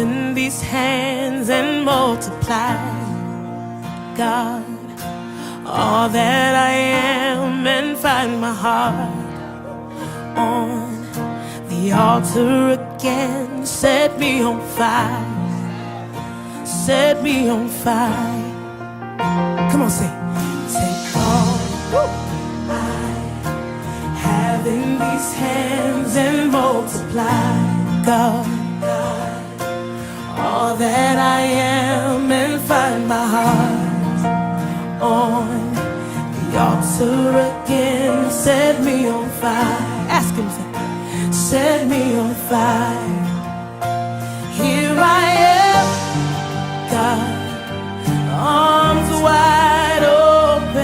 having these hands and multiply, God, all that I am, and find my heart on the altar again. Set me on fire, set me on fire. Come on, say all I have in these hands and multiply, God, all that I am, and find my heart on the altar again. Set me on fire. Ask him, set me on fire. Here I am, God, arms wide open,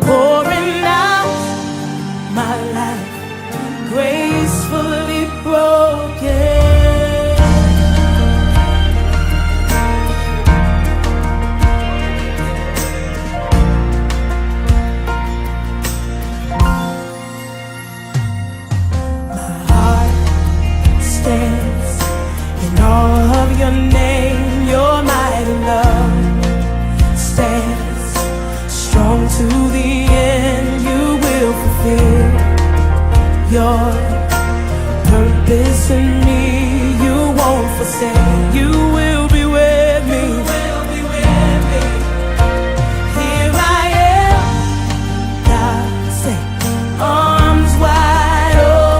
pouring out my life, gracefully broken. In all of your name, your mighty love stands strong to the end. You will fulfill your purpose in me. You won't forsake. You will be with me. Here I am, God, say, arms wide open.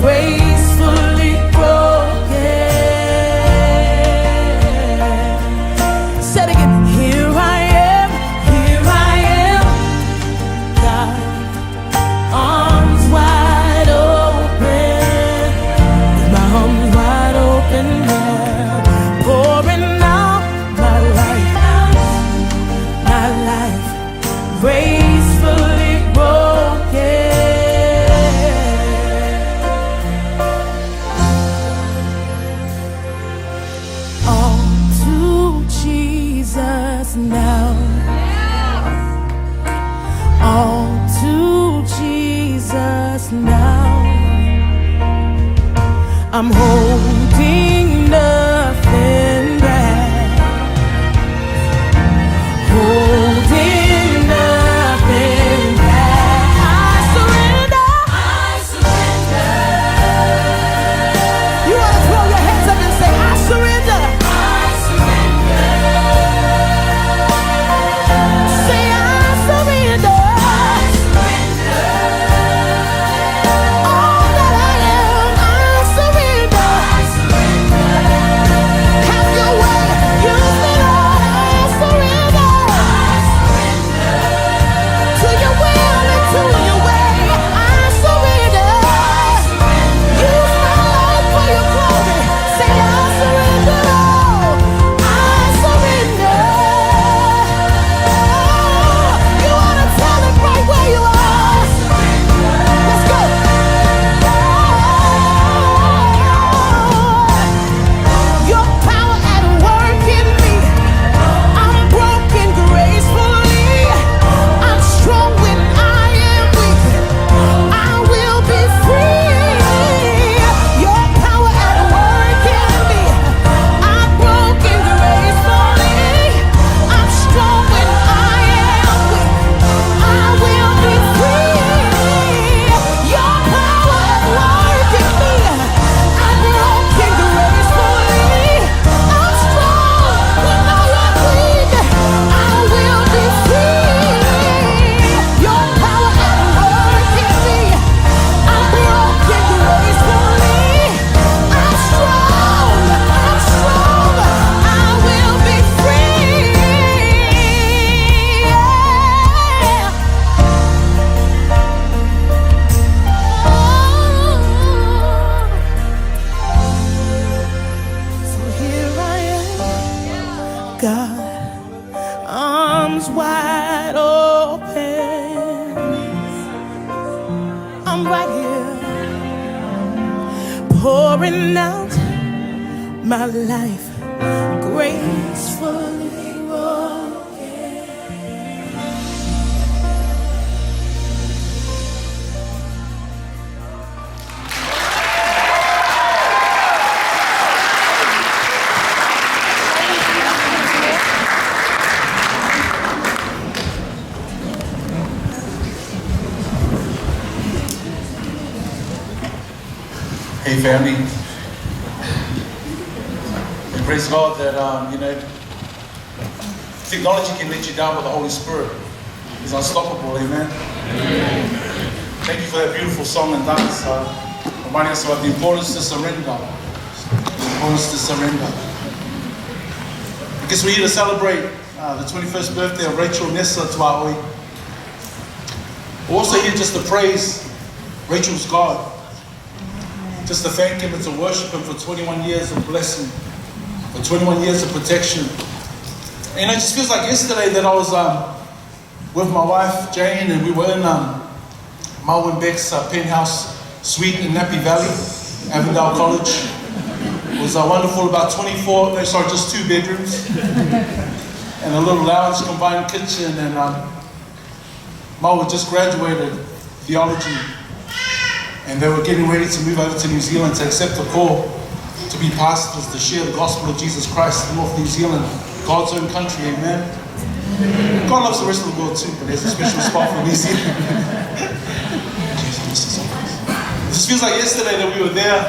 Gracefully broken. Say it again. Here I am, God, arms wide open, with my arms wide open, yeah. Pouring out my life, gracefully broken. Now, all to Jesus now. I'm holding nothing back, holding nothing back. I surrender. You want to throw your hands up and say, I surrender. God, arms wide open. I'm right here, pouring out my life gracefully broken. Hey family, and praise God that technology can let you down, but the Holy Spirit is unstoppable. Amen. Thank you for that beautiful song and dance, reminding us about the importance to surrender. The importance to surrender. I guess we're here to celebrate the 21st birthday of Rachel Nessa Tuaoi. We're also here just to praise Rachel's God. Just to thank Him and to worship Him for 21 years of blessing, for 21 years of protection. And it just feels like yesterday that I was with my wife, Jane, and we were in Marwin Beck's penthouse suite in Nappy Valley, Avondale College. It was wonderful, about just 2 bedrooms, and a little lounge, combined kitchen, and Marwa just graduated theology. And they were getting ready to move over to New Zealand to accept a call to be pastors, to share the gospel of Jesus Christ in North New Zealand, God's own country, amen. God loves the rest of the world too, but there's a special spot for New Zealand. It just feels like yesterday that we were there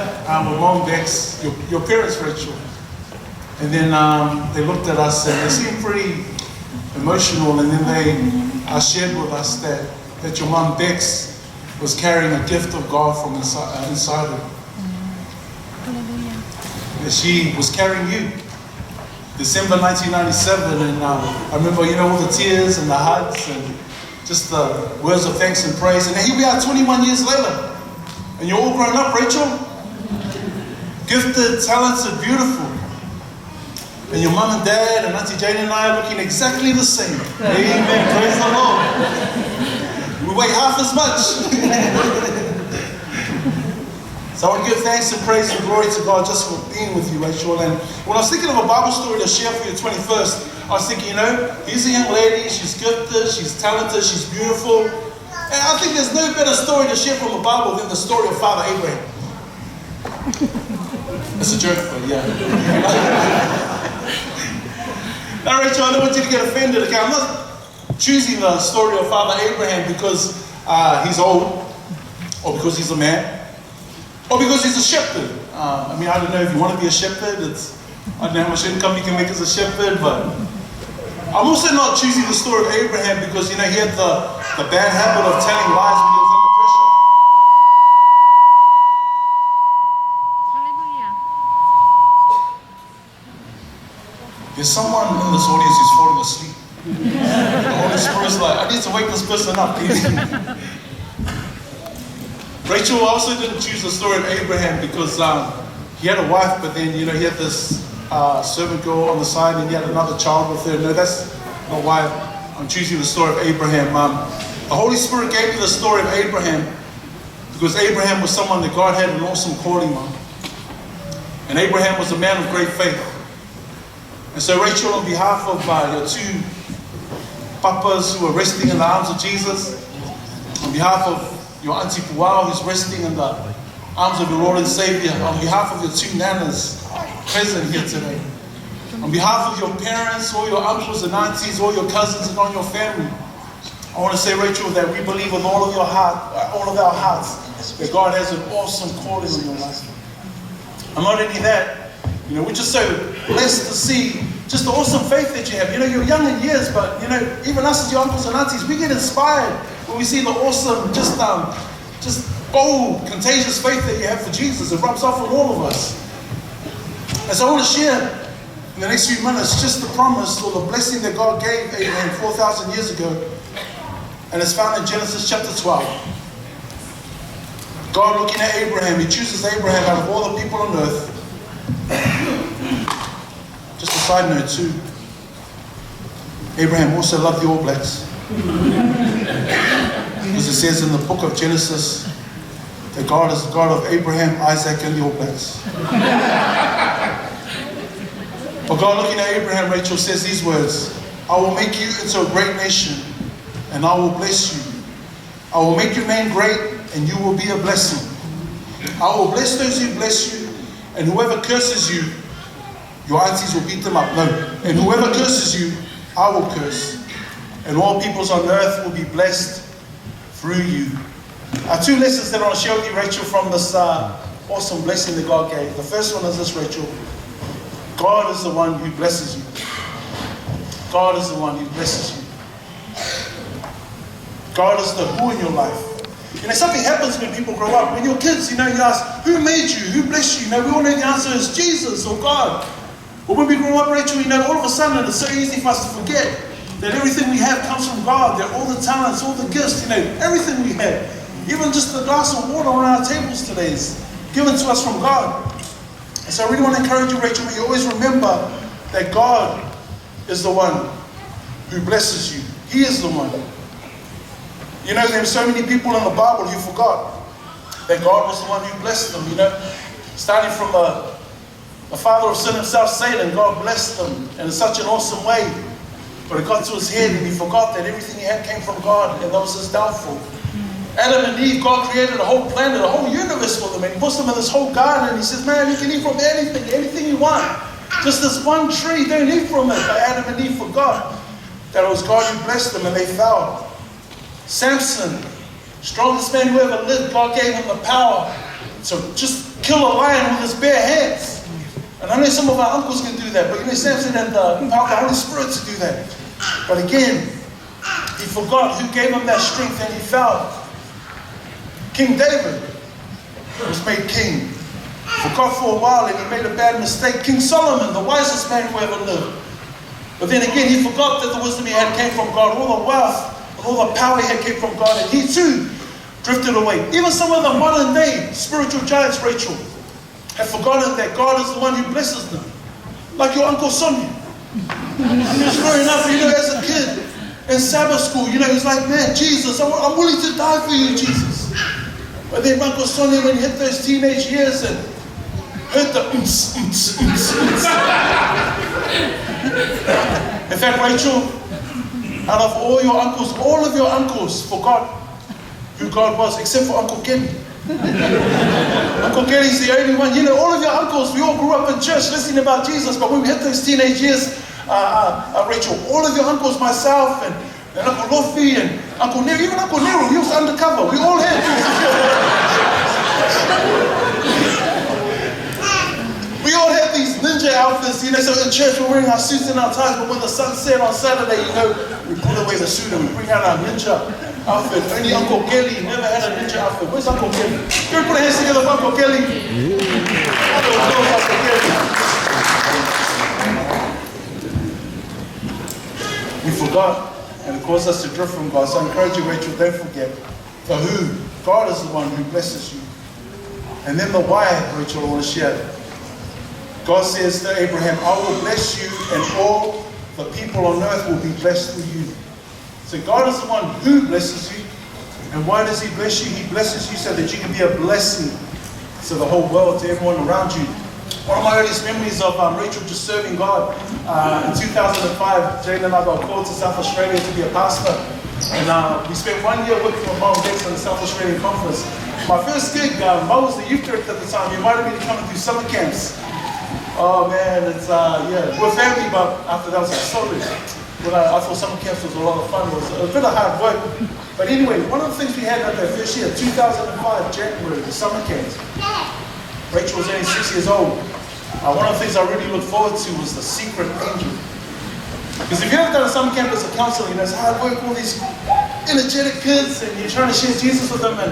with Mom Bex, your parents, Rachel. And then they looked at us and they seemed pretty emotional, and then they shared with us that your mom Bex was carrying a gift of God from inside her. And she was carrying you. December 1997, and I remember, all the tears and the hugs and just the words of thanks and praise. And here we are 21 years later. And you're all grown up, Rachel. Gifted, talented, beautiful. And your mom and dad and Auntie Jane and I are looking exactly the same. Amen. Praise the Lord. We weigh half as much. So I want to give thanks and praise and glory to God just for being with you, Rachel. And when I was thinking of a Bible story to share for your 21st, I was thinking, here's a young lady, she's gifted, she's talented, she's beautiful. And I think there's no better story to share from the Bible than the story of Father Abraham. It's a joke, but yeah. Now, Rachel, I don't want you to get offended. Okay, I'm not choosing the story of Father Abraham because he's old, or because he's a man, or because he's a shepherd. I don't know if you want to be a shepherd. I don't know how much income you can make as a shepherd, but I'm also not choosing the story of Abraham because, he had the bad habit of telling lies when he was under pressure. Hallelujah. There's someone in this audience who's falling asleep. The Holy Spirit's like, I need to wake this person up. Rachel also didn't choose the story of Abraham because he had a wife, but then, he had this servant girl on the side and he had another child with her. No, that's not why I'm choosing the story of Abraham. The Holy Spirit gave me the story of Abraham because Abraham was someone that God had an awesome calling on. And Abraham was a man of great faith. And so, Rachel, on behalf of your 2 papas who are resting in the arms of Jesus, on behalf of your Auntie Puao who's resting in the arms of your Lord and Savior, on behalf of your 2 nanas present here today, on behalf of your parents, all your uncles and aunties, all your cousins and all your family, I want to say, Rachel, that we believe with all of your heart, all of our hearts, that God has an awesome calling on your life. And not only that, we're just so blessed to see just the awesome faith that you have. You're young in years, but even us as your uncles and aunties, we get inspired when we see the awesome, just bold, contagious faith that you have for Jesus. It rubs off on all of us. And so I want to share in the next few minutes just the promise or the blessing that God gave Abraham 4,000 years ago. And it's found in Genesis chapter 12. God looking at Abraham, He chooses Abraham out of all the people on earth. Just a side note too. Abraham also loved the All Blacks. Because it says in the book of Genesis that God is the God of Abraham, Isaac, and the All Blacks. But God, looking at Abraham, Rachel says these words, I will make you into a great nation, and I will bless you. I will make your name great, and you will be a blessing. I will bless those who bless you, and whoever curses you, your aunties will beat them up. No. And whoever curses you, I will curse. And all peoples on earth will be blessed through you. Two lessons that I want to share with you, Rachel, from this awesome blessing that God gave. The first one is this, Rachel. God is the one who blesses you. God is the one who blesses you. God is the who in your life. You know, something happens when people grow up. When you're kids, you know, you ask, who made you? Who blessed you? You know, we all know the answer is Jesus or God. But when we grow up, Rachel, you know, all of a sudden it's so easy for us to forget that everything we have comes from God. That all the talents, all the gifts, you know, everything we have, even just the glass of water on our tables today is given to us from God. And so I really want to encourage you, Rachel, that you always remember that God is the one who blesses you. He is the one. You know, there are so many people in the Bible who forgot that God was the one who blessed them, you know. Starting from the father of sin himself, Satan, God blessed them in such an awesome way. But it got to his head and he forgot that everything he had came from God, and that was his downfall. Adam and Eve, God created a whole planet, a whole universe for them, and he puts them in this whole garden, and he says, man, you can eat from anything you want. Just this one tree, don't eat from it. But Adam and Eve forgot that it was God who blessed them, and they fell. Samson, strongest man who ever lived, God gave him the power to just kill a lion with his bare hands. And I know some of our uncles can do that, but you know, Samson had the power of the Holy Spirit to do that. But again, he forgot who gave him that strength, and he fell. King David was made king. Forgot for a while, and he made a bad mistake. King Solomon, the wisest man who ever lived. But then again, he forgot that the wisdom he had came from God. All the wealth and all the power he had came from God, and he too drifted away. Even some of the modern day spiritual giants, Rachel, have forgotten that God is the one who blesses them. Like your Uncle Sonny. He was growing up, you know, as a kid in Sabbath school, you know, he's like, man, Jesus, I'm willing to die for you, Jesus. But then Uncle Sonny, when he hit those teenage years and heard the In fact, Rachel, out of all of your uncles forgot who God was, except for Uncle Kenny. Uncle Kenny's the only one. You know, all of your uncles, we all grew up in church listening about Jesus, but when we hit those teenage years, Rachel, all of your uncles, myself, and Uncle Lofi, and Uncle Nero, even Uncle Nero, he was undercover. We all had. We all had these ninja outfits, you know, so in church we're wearing our suits and our ties, but when the sun set on Saturday, you know, we put away the suit and we bring out our ninja outfit. Only Uncle Kelly never had a ninja outfit. Where's Uncle Kelly? Can we put our hands together for Uncle Kelly? Uncle Kelly. We forgot, and it caused us to drift from God. So I encourage you, Rachel, don't forget the who. God is the one who blesses you. And then the why, Rachel, I want to share. God says to Abraham, I will bless you, and all the people on earth will be blessed through you. So God is the one who blesses you. And why does he bless you? He blesses you so that you can be a blessing to the whole world, to everyone around you. One of my earliest memories of Rachel just serving God, in 2005, Jane and I got called to South Australia to be a pastor. And we spent 1 year working with Mo Gates on the South Australian conference. My first gig, Mo was the youth director at the time. He invited me to come and do summer camps. Oh man, it's, we're family, but after that was like solid. But I thought summer camps was a lot of fun. It was a bit of hard work. But anyway, one of the things we had at that first year, 2005, January, the summer camps. Rachel was only 6 years old. One of the things I really looked forward to was the secret angel. Because if you've ever done a summer camp as a counselor, you know, it's hard work, all these energetic kids, and you're trying to share Jesus with them. And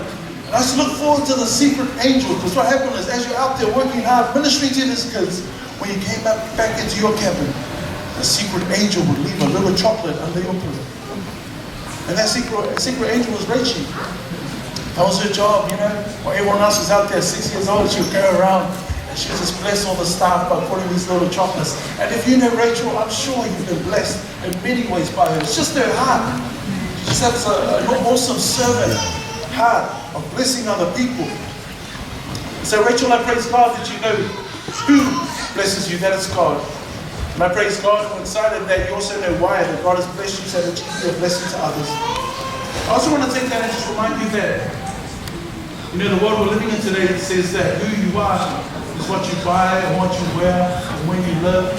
I just look forward to the secret angel, because what happened is, as you're out there working hard, ministering to these kids, when you came back into your cabin, the secret angel would leave a little chocolate under your pillow. And that secret angel was Rachel. That was her job, you know. While everyone else was out there, 6 years old, she would go around, and she would just bless all the staff by putting these little chocolates. And if you know Rachel, I'm sure you've been blessed in many ways by her. It's just her heart. She just has an awesome servant heart of blessing other people. So Rachel, I praise God that you know who blesses you, that is God. And I praise God and we're excited that you also know why, that God has blessed you so that you can be a blessing to others. I also want to take that and just remind you that, you know, the world we're living in today says that who you are is what you buy and what you wear and when you live.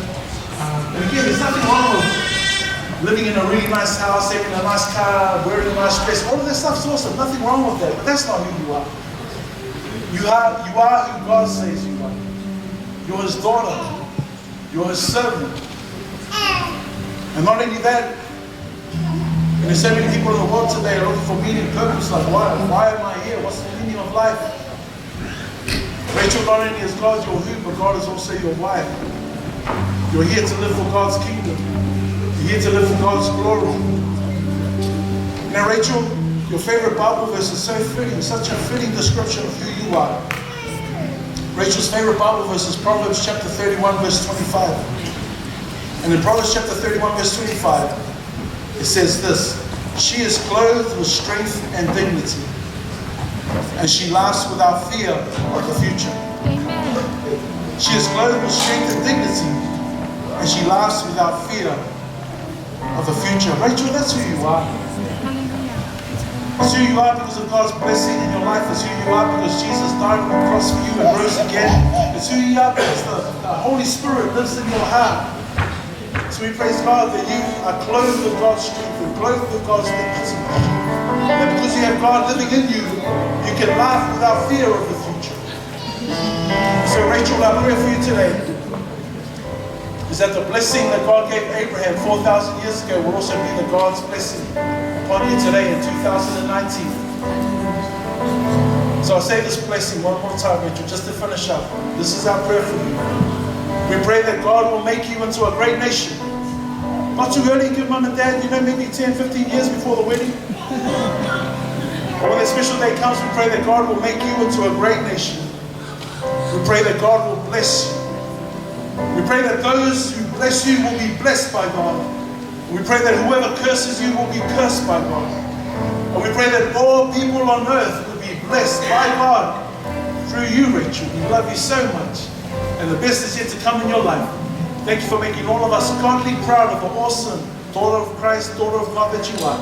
And again, there's nothing wrong with living in a really nice house, having a nice car, wearing a nice dress. All of that stuff's awesome. Nothing wrong with that. But that's not who you are. You are who God says you are. You're His daughter. You're His servant. And not only that, and there's so many people in the world today are looking for meaning and purpose. Like, why am I here? What's the meaning of life? Rachel, not only is God your who, but God is also your why. You're here to live for God's kingdom. You're here to live for God's glory. Now, Rachel, your favorite Bible verse is so fitting, such a fitting description of who you are. Rachel's favorite Bible verse is Proverbs chapter 31, verse 25. And in Proverbs chapter 31, verse 25, it says this: she is clothed with strength and dignity, and she laughs without fear of the future. Amen. She is clothed with strength and dignity, and she laughs without fear of the future. Rachel, that's who you are. It's who you are because of God's blessing in your life. It's who you are because Jesus died on the cross for you and rose again. It's who you are because the Holy Spirit lives in your heart. So we praise God that you are clothed with God's strength and clothed with God's dignity. And because you have God living in you, you can laugh without fear of the future. So Rachel, our prayer for you today is that the blessing that God gave Abraham 4,000 years ago will also be the God's blessing upon you today in 2019. So I'll say this blessing one more time, Rachel, just to finish up. This is our prayer for you. We pray that God will make you into a great nation. Not too early, give mom and dad, maybe 10, 15 years before the wedding. But when that special day comes, we pray that God will make you into a great nation. We pray that God will bless you. We pray that those who bless you will be blessed by God. We pray that whoever curses you will be cursed by God. And we pray that all people on earth will be blessed by God through you, Rachel. We love you so much. And the best is yet to come in your life. Thank you for making all of us godly proud of the awesome daughter of Christ, daughter of God that you are.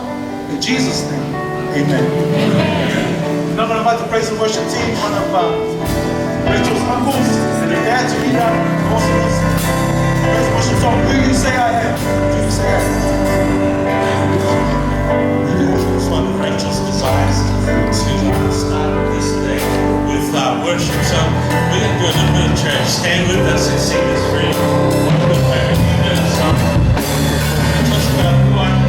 In Jesus' name, amen. Now I'm going to invite the praise and worship team, one of Rachel's uncles and their dad to lead out the awesomeness. Praise and worship song, Who You Say I Am. Who You Say I Am. It's one of Rachel's desires to start this day with worship. So we're going to do a little bit of church. Stand with us and sing this very wonderful parody. You know the song. Just about who I am.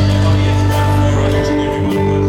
Everybody has one for each and every one of us.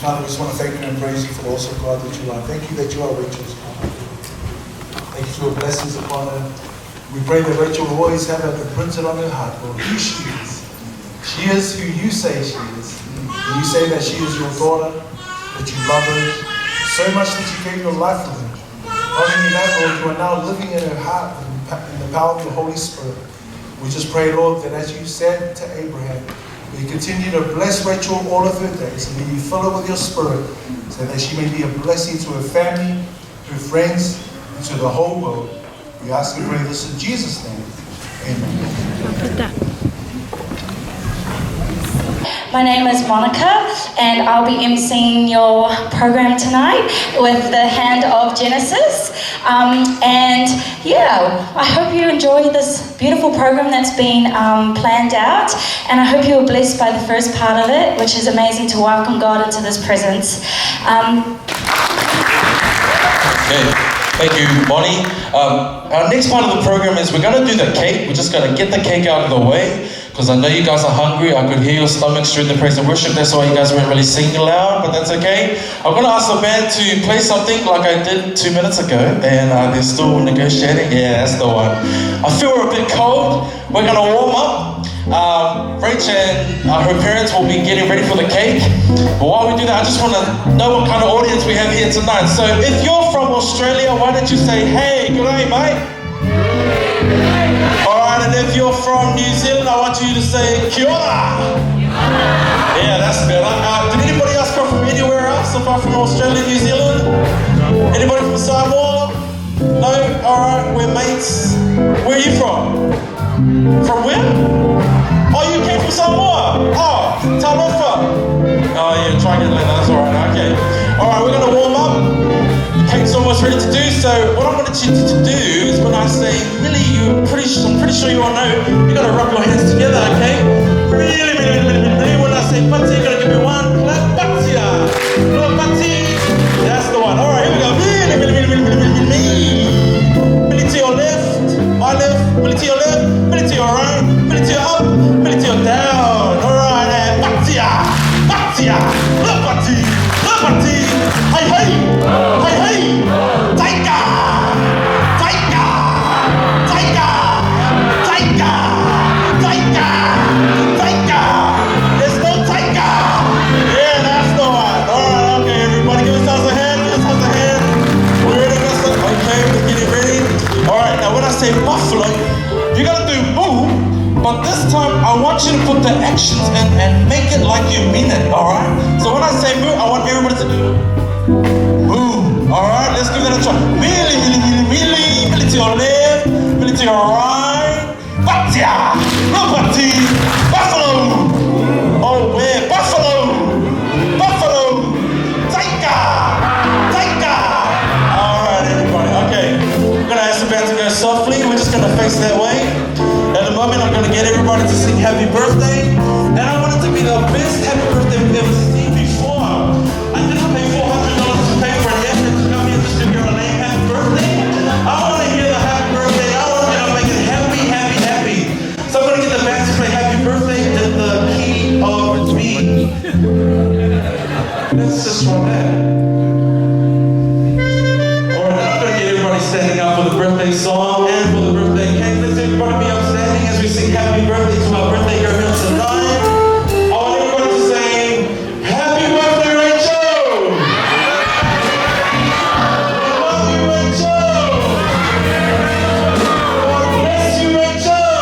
Father, we just want to thank you and praise you for the awesome God that you are. Thank you that you are Rachel's God. Thank you for your blessings upon her. We pray that Rachel will always have it imprinted on her heart, Lord, who she is. She is who you say she is. And you say that she is your daughter, that you love her so much that you gave your life for her. Not only that, Lord, you are now living in her heart in the power of the Holy Spirit. We just pray, Lord, that as you said to Abraham, may you continue to bless Rachel all of her days, and may you fill her with your spirit, so that she may be a blessing to her family, her friends, and to the whole world. We ask and pray this in Jesus' name. Amen. My name is Monica, and I'll be emceeing your program tonight with the Hand of Genesis. And yeah, I hope you enjoy this beautiful program that's been planned out, and I hope you were blessed by the first part of it, which is amazing to welcome God into this presence. Okay, thank you, Bonnie. Our next part of the program is we're going to do the cake. We're just going to get the cake out of the way, because I know you guys are hungry. I could hear your stomachs during the praise and worship. That's why you guys weren't really singing loud, but that's okay. I'm going to ask the band to play something like I did 2 minutes ago, and they're still negotiating. Yeah, that's the one. I feel we're a bit cold. We're going to warm up. Rach and her parents will be getting ready for the cake. But while we do that, I just want to know what kind of audience we have here tonight. So if you're from Australia, why don't you say, hey, good day, mate? Alright, and if you're from New Zealand, I want you to say, kia ora. Yeah, that's better. Did anybody else come from anywhere else apart from Australia, New Zealand? Anybody from Samoa? No? Alright, we're mates. Where are you from? From where? Oh, you came from Samoa? Oh, Talofa. Oh yeah, try and get like that, that's alright, okay. Alright, we're gonna warm up. The cake's almost ready to do, so what I'm gonna need you to do is when I say really, I'm pretty sure you all know, you gotta rub your hands together, okay? Really, when I say Pati, you're gonna give me one clap, Patia. Clap, Pati. That's the one. Alright, here we go. Really to your left, my left, really to your left, really to your right, really to your up, really to your down. Alright, and Patia, Patia, clap, Pati, clap, Pati. Hey, hey, hey, hey, Taika, Taika, Taika, Taika, Taika, Taika. There's no Taika. Yeah, that's the one. Alright, okay, everybody, give yourselves a hand, give yourselves a hand. We're ready, okay, let's get it ready. Alright, now when I say buffalo, you gotta do boo, but this time I want you to put the actions in and make it like you mean it, alright? So when I say boo, I want everybody to do boo. Alright, let's give that a try. Really, really, really, really, really to your left, really to your right. Batia! No Bati! Buffalo! Oh, where? Buffalo! Buffalo! Taika! Taika! Alright, everybody, okay. We're gonna ask the band to go softly. We're just gonna face that way. At the moment, I'm gonna get everybody to sing happy birthday. And I want it to be the best happy birthday we've ever seen before. I didn't pay $400 to pay for an effort to come here just to hear a name happy birthday. I want to hear the happy birthday. I want to make it happy, happy, happy. So I'm gonna get the band to play happy birthday in the key of B. Let's just run that. Alright, I'm gonna get everybody standing up for the birthday song and for the birthday cake. Let's everybody be upstanding as we sing happy birthday to our birthday girl here tonight. I want everybody to sing happy birthday, Rachel! I love you, Rachel! God bless you, Rachel!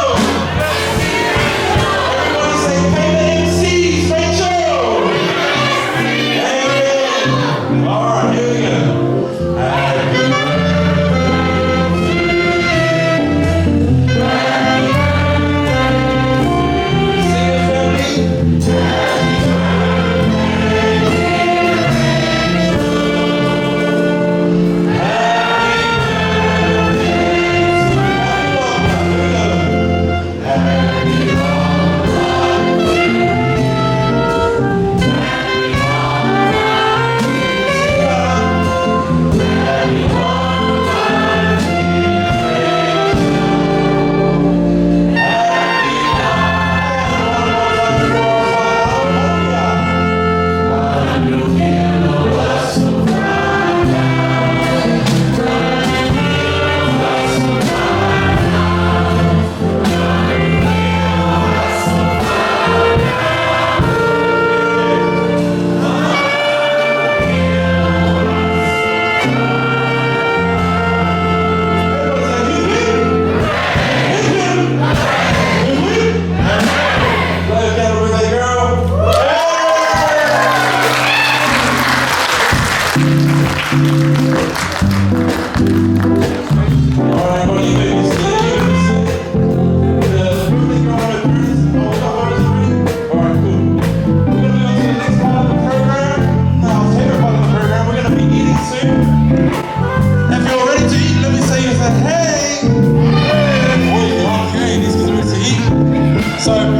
Everybody say pay the MCs, Rachel! Amen! Alright, here we go. Happy birthday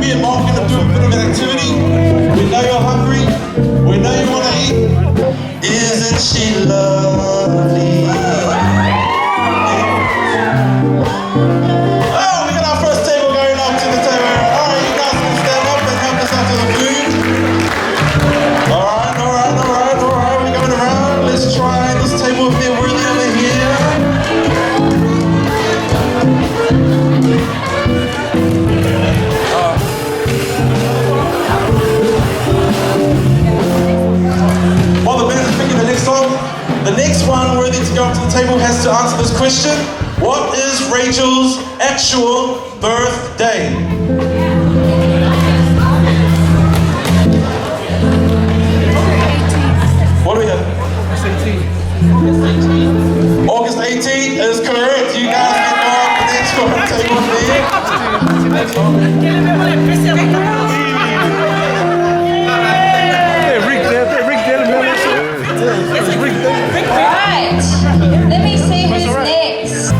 me and Mark are going to do a bit of an activity. We know you're hungry. We know you want to eat. Isn't she lovely? Oh, we got our first table going up to the table. All right, you guys can stand up and help us out to the food. All right. We're going around. Let's try this table if they're worthy over here. While the band's picking the next song, the next one worthy to go up to the table has to answer this question. What is Rachel's actual birthday? What do we have? August 18th is correct. You guys can go up the next one table Right. Let me see who's next.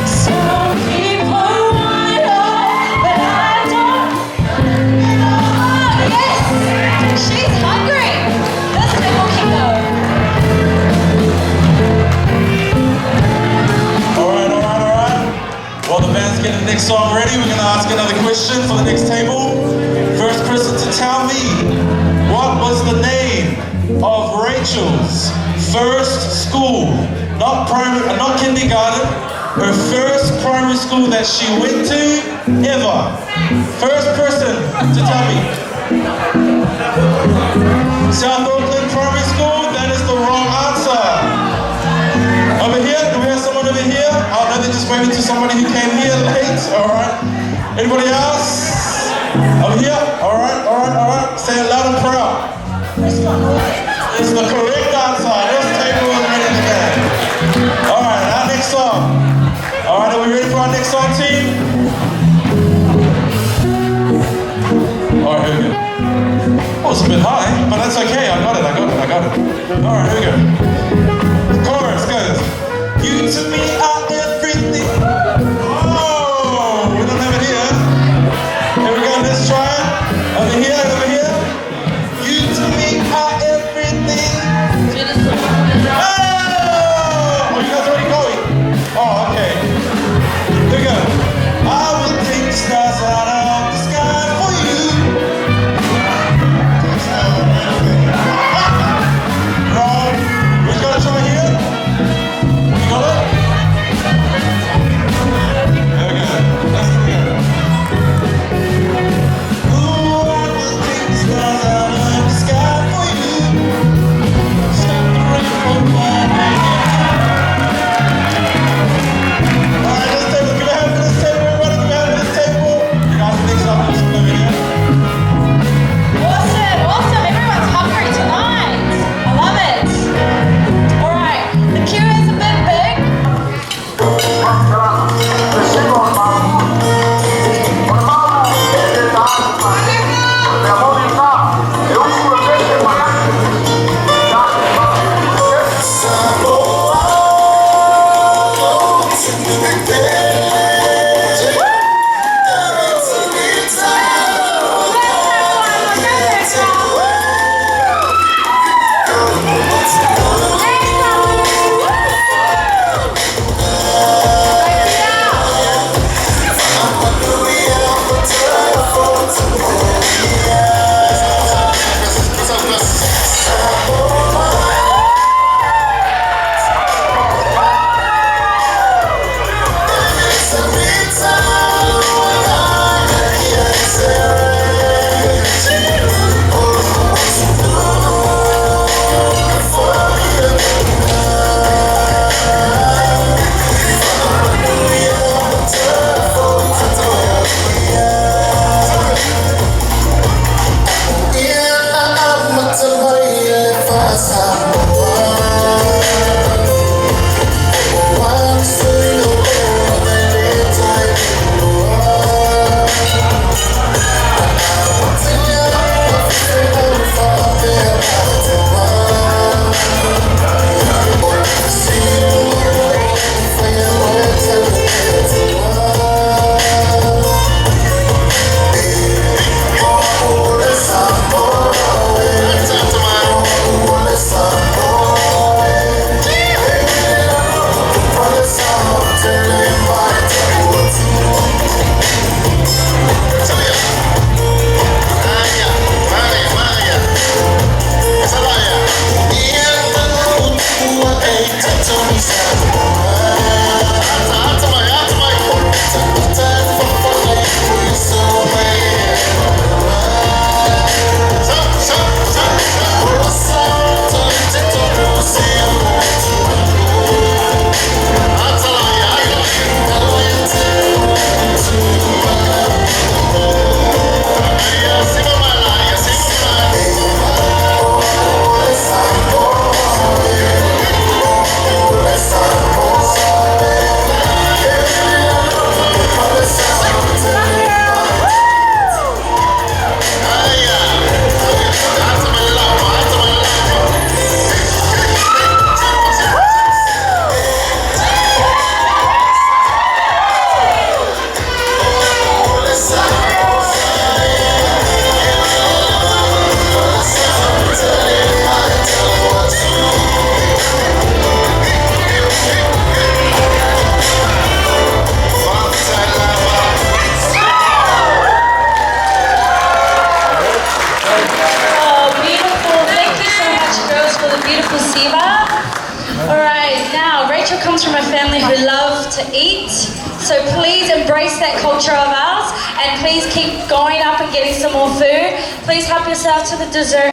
Some people want all, but I don't. Oh, yes. She's hungry. This table can go. Alright. While the band's getting the next song ready, we're going to ask another question for the next table. First person to tell me, what was the name of Rachel's first school? Not primary, not kindergarten, her first primary school that she went to ever. First person to tell me. South Auckland Primary School, that is the wrong answer. Over here, do we have someone over here? Oh no, they're just waiting to somebody who came here late. Alright. Anybody else? Over here? Alright. Say it loud and proud. It's the correct answer. This table is ready to go. Alright, our next song. Alright, are we ready for our next song, team? Alright, here we go. Oh, it's a bit high, but that's okay. I got it. Alright, here we go. The chorus goes, you to me are everything. Oh, we don't have it here. Here we go, let's try it. Over here. You to me are everything. Oh, you guys already going? Oh, okay. Here we go. I will take the stars out of the sky for you. Wrong. Who's gonna try here? You got it? So please embrace that culture of ours, and please keep going up and getting some more food. Please help yourself to the dessert.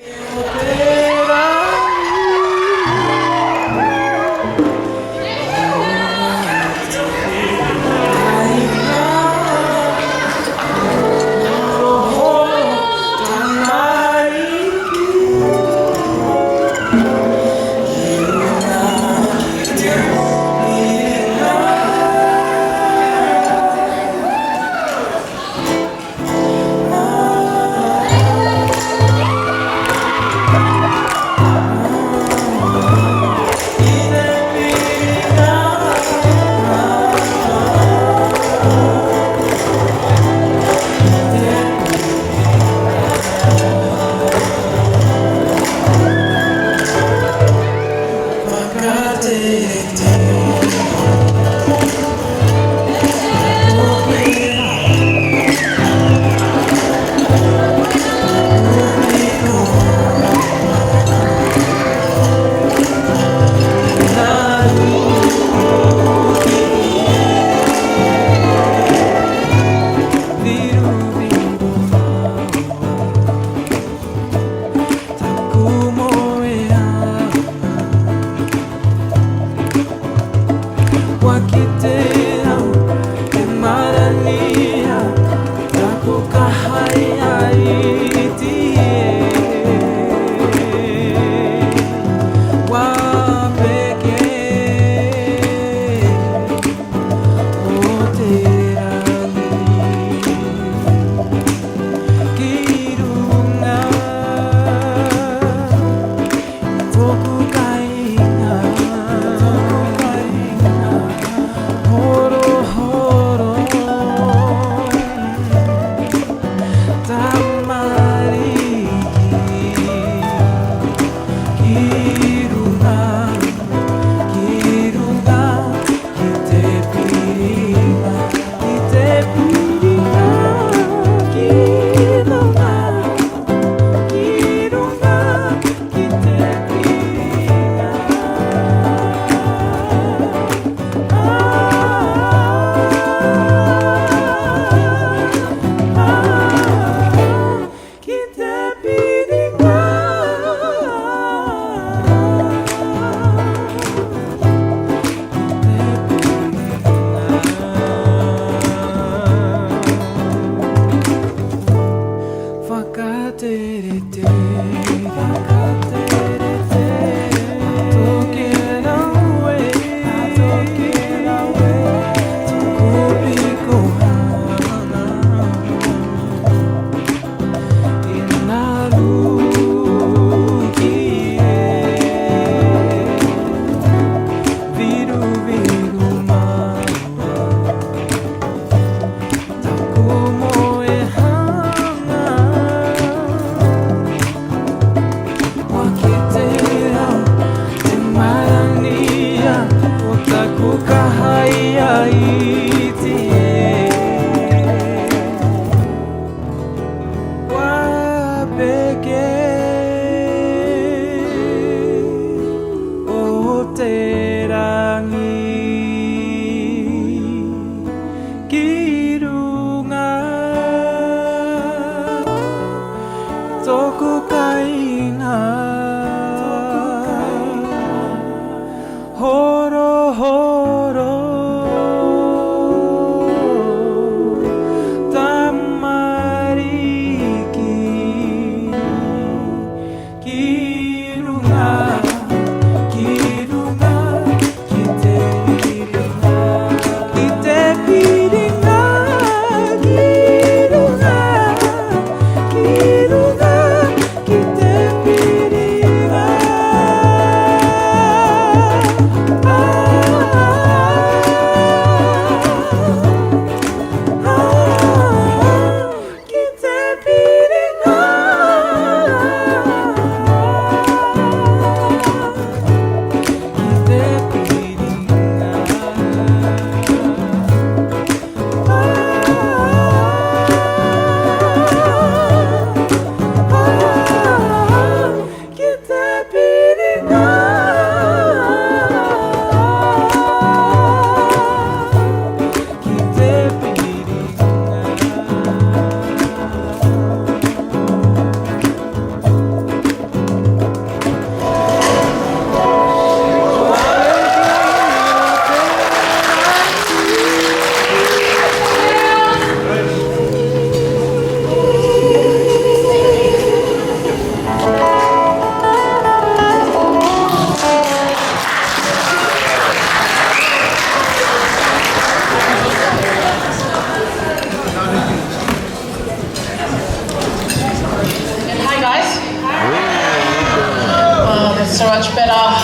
much better.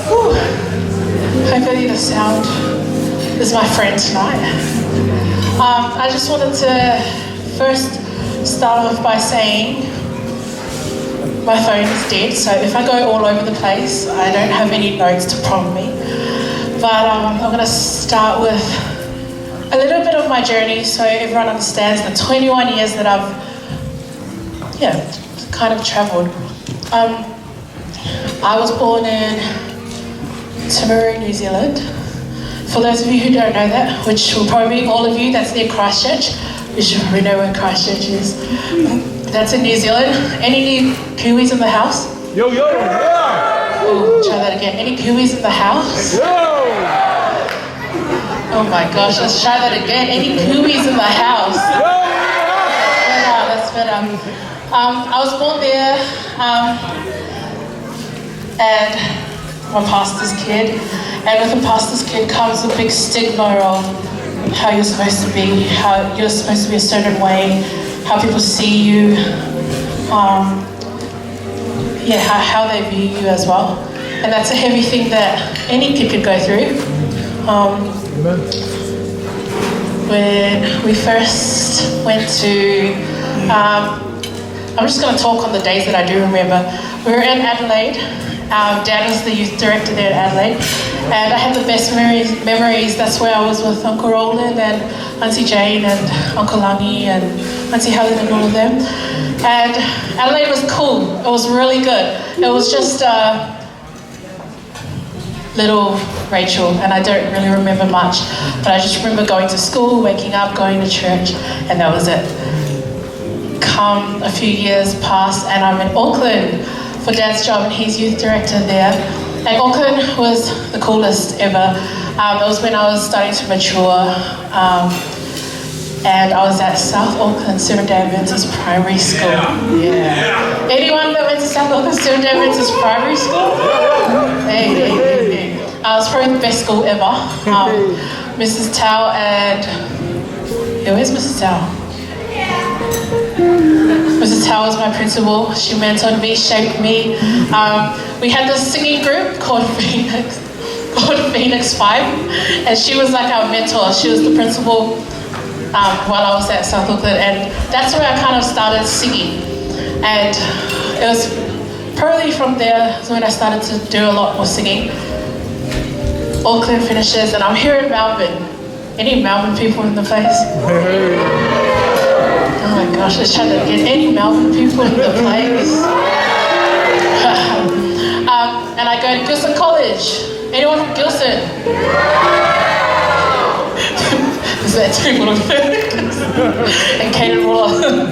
Whew. Hopefully the sound is my friend tonight. I just wanted to first start off by saying my phone is dead, so if I go all over the place, I don't have any notes to prompt me. But I'm going to start with a little bit of my journey so everyone understands the 21 years that I've kind of travelled. I was born in Timaru, New Zealand. For those of you who don't know that, which will probably be all of you, that's near Christchurch. You should probably know where Christchurch is. That's in New Zealand. Any new Kiwis in the house? Yo, yo, yeah! Oh, try that again. Any Kiwis in the house? Yo! Oh my gosh, let's try that again. Any Kiwis in the house? That's better. I was born there, and I'm a pastor's kid. And with a pastor's kid comes a big stigma of how you're supposed to be, how you're supposed to be a certain way, how people see you, how they view you as well. And that's a heavy thing that any kid could go through. When we first went to, I'm just going to talk on the days that I do remember. We were in Adelaide. Our dad was the youth director there at Adelaide, and I have the best memories. That's where I was with Uncle Roland and Auntie Jane and Uncle Langi and Auntie Helen and all of them. And Adelaide was cool. It was really good. It was just little Rachel, and I don't really remember much, but I just remember going to school, waking up, going to church, and that was it. Come a few years past, and I'm in Auckland for Dad's job, and he's youth director there. And Auckland was the coolest ever. It was when I was starting to mature, and I was at South Auckland Seventh-day Adventist Primary School. Yeah. Anyone that went to South Auckland Seventh-day Adventist Primary School? Hey. It was probably the best school ever. Mrs. Tao and... where's Mrs. Tao? Mrs. Tao was my principal. She mentored me, shaped me. We had this singing group called Phoenix 5, and she was like our mentor. She was the principal while I was at South Auckland, and that's where I kind of started singing. And it was probably from there when I started to do a lot more singing. Auckland finishes, and I'm here in Melbourne. Any Melbourne people in the place? Oh my gosh, let's try that again. Any Melbourne people in the place? And I go to Gilson College. Anyone from Gilson? Is that too little? And Caden Waller.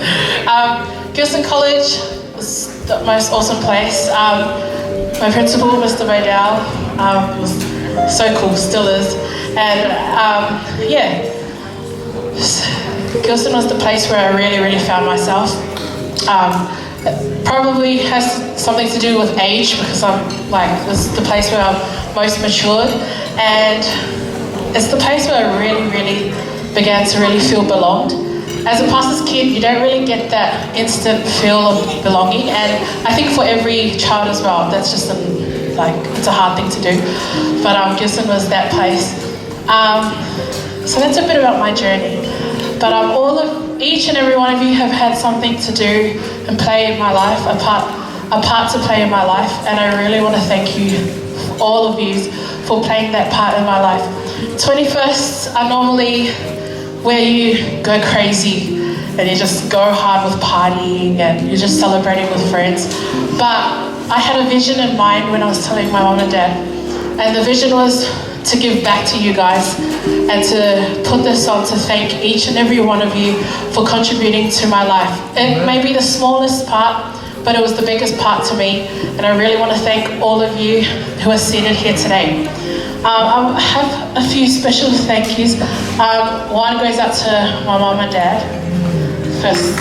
Gilson College was the most awesome place. My principal, Mr. Vadal, was so cool, still is. And Gilson was the place where I really, really found myself. It probably has something to do with age, because this is the place where I'm most matured, and it's the place where I really, really began to really feel belonged. As a pastor's kid, you don't really get that instant feel of belonging, and I think for every child as well, that's just it's a hard thing to do. But Gilson was that place. So that's a bit about my journey. But each and every one of you have had something to do and play in my life, a part to play in my life, and I really want to thank you, all of you, for playing that part in my life. 21sts are normally where you go crazy and you just go hard with partying and you're just celebrating with friends. But I had a vision in mind when I was telling my mom and dad, and the vision was to give back to you guys and to put this on to thank each and every one of you for contributing to my life. It may be the smallest part, but it was the biggest part to me, and I really want to thank all of you who are seated here today. I have a few special thank yous. One goes out to my mom and dad first.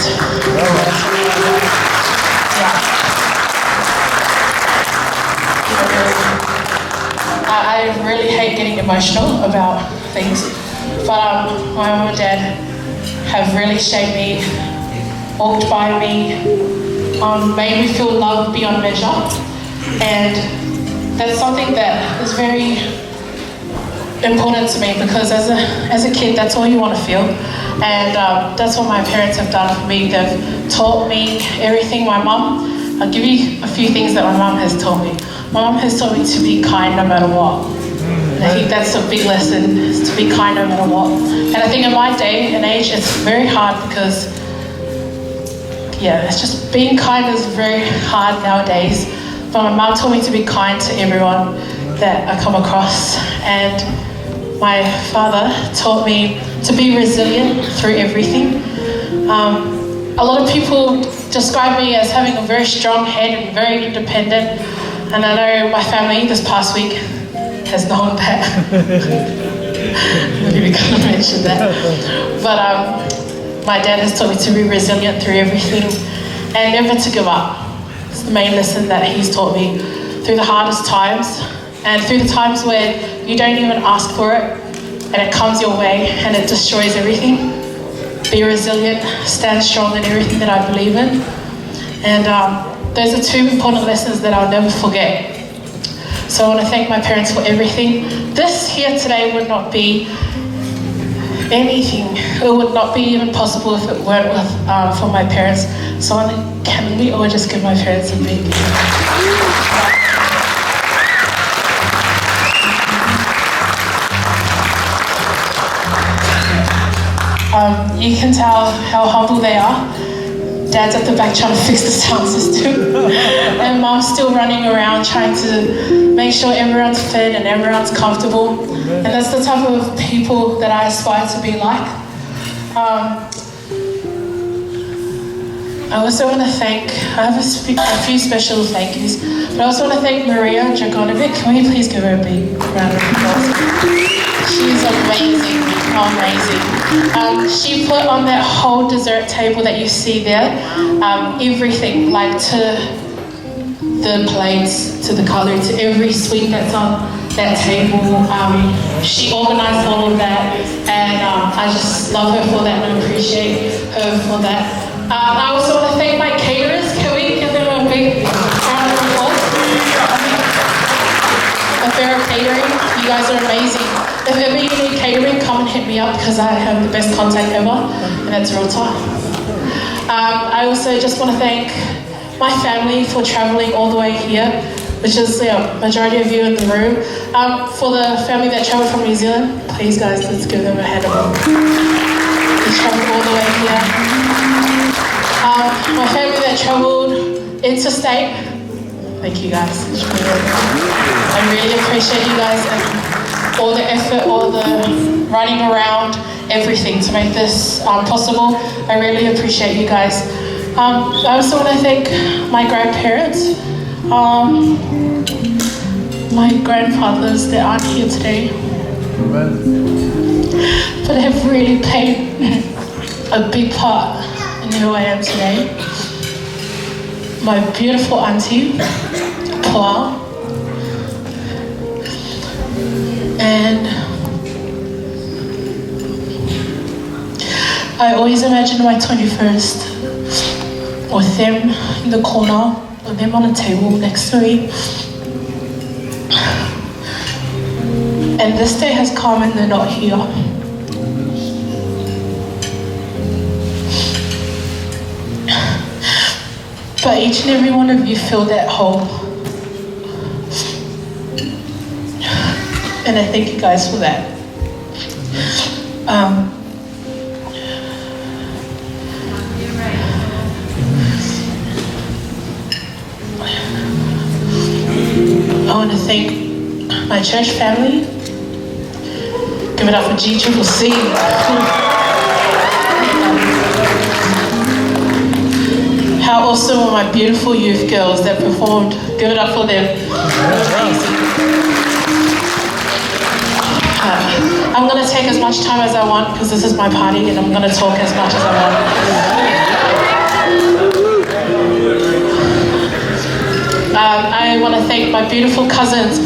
I really hate getting emotional about things, but my mom and dad have really shaped me, walked by me, made me feel loved beyond measure, And that's something that is very important to me because as a kid, that's all you want to feel. And that's what my parents have done for me. They've taught me everything. My mum, I'll give you a few things that my mum has taught me. My mum has taught me to be kind no matter what. And I think that's a big lesson, is to be kind no matter what. And I think in my day and age, it's very hard because, it's just being kind is very hard nowadays. But my mum taught me to be kind to everyone that I come across. And my father taught me to be resilient through everything. A lot of people describe me as having a very strong head and very independent. And I know my family this past week has known that. I'm really going to mention that. But my dad has taught me to be resilient through everything and never to give up. It's the main lesson that he's taught me through the hardest times and through the times where you don't even ask for it and it comes your way and it destroys everything. Be resilient, stand strong in everything that I believe in. And those are two important lessons that I'll never forget. So I want to thank my parents for everything. This here today would not be anything. It would not be even possible if it weren't for my parents. So can we all just give my parents a big you can tell how humble they are. Dad's at the back trying to fix the sound system. And Mom's still running around trying to make sure everyone's fed and everyone's comfortable. And that's the type of people that I aspire to be like. I also want to thank, I have a few special thank yous, but I also want to thank Maria Dragonovic. Can we please give her a big round of applause? She's amazing, amazing. She put on that whole dessert table that you see there, everything, like to the plates, to the cutlery, to every sweet that's on that table. She organized all of that, and I just love her for that and appreciate her for that. I also want to thank my caterers. Can we give them a big round of applause? Affair Catering, you guys are amazing. If ever you need catering, come and hit me up because I have the best contact ever, and that's real talk. I also just want to thank my family for traveling all the way here, which is the majority of you in the room. For the family that traveled from New Zealand, please guys, let's give them a hand of applause. They traveled all the way here. My family that traveled interstate, thank you guys. I really appreciate you guys and all the effort, all the running around, everything to make this possible. I really appreciate you guys. I also want to thank my grandparents, my grandfathers that aren't here today, but have really played a big part in who I am today. My beautiful auntie, Paul, and I always imagine my 21st with them in the corner, with them on a table next to me. And this day has come and they're not here. But each and every one of you fill that hole. And I thank you guys for that. I want to thank my church family. Give it up for GCCC. How awesome were my beautiful youth girls that performed. Give it up for them. I'm going to take as much time as I want because this is my party and I'm going to talk as much as I want. I want to thank my beautiful cousins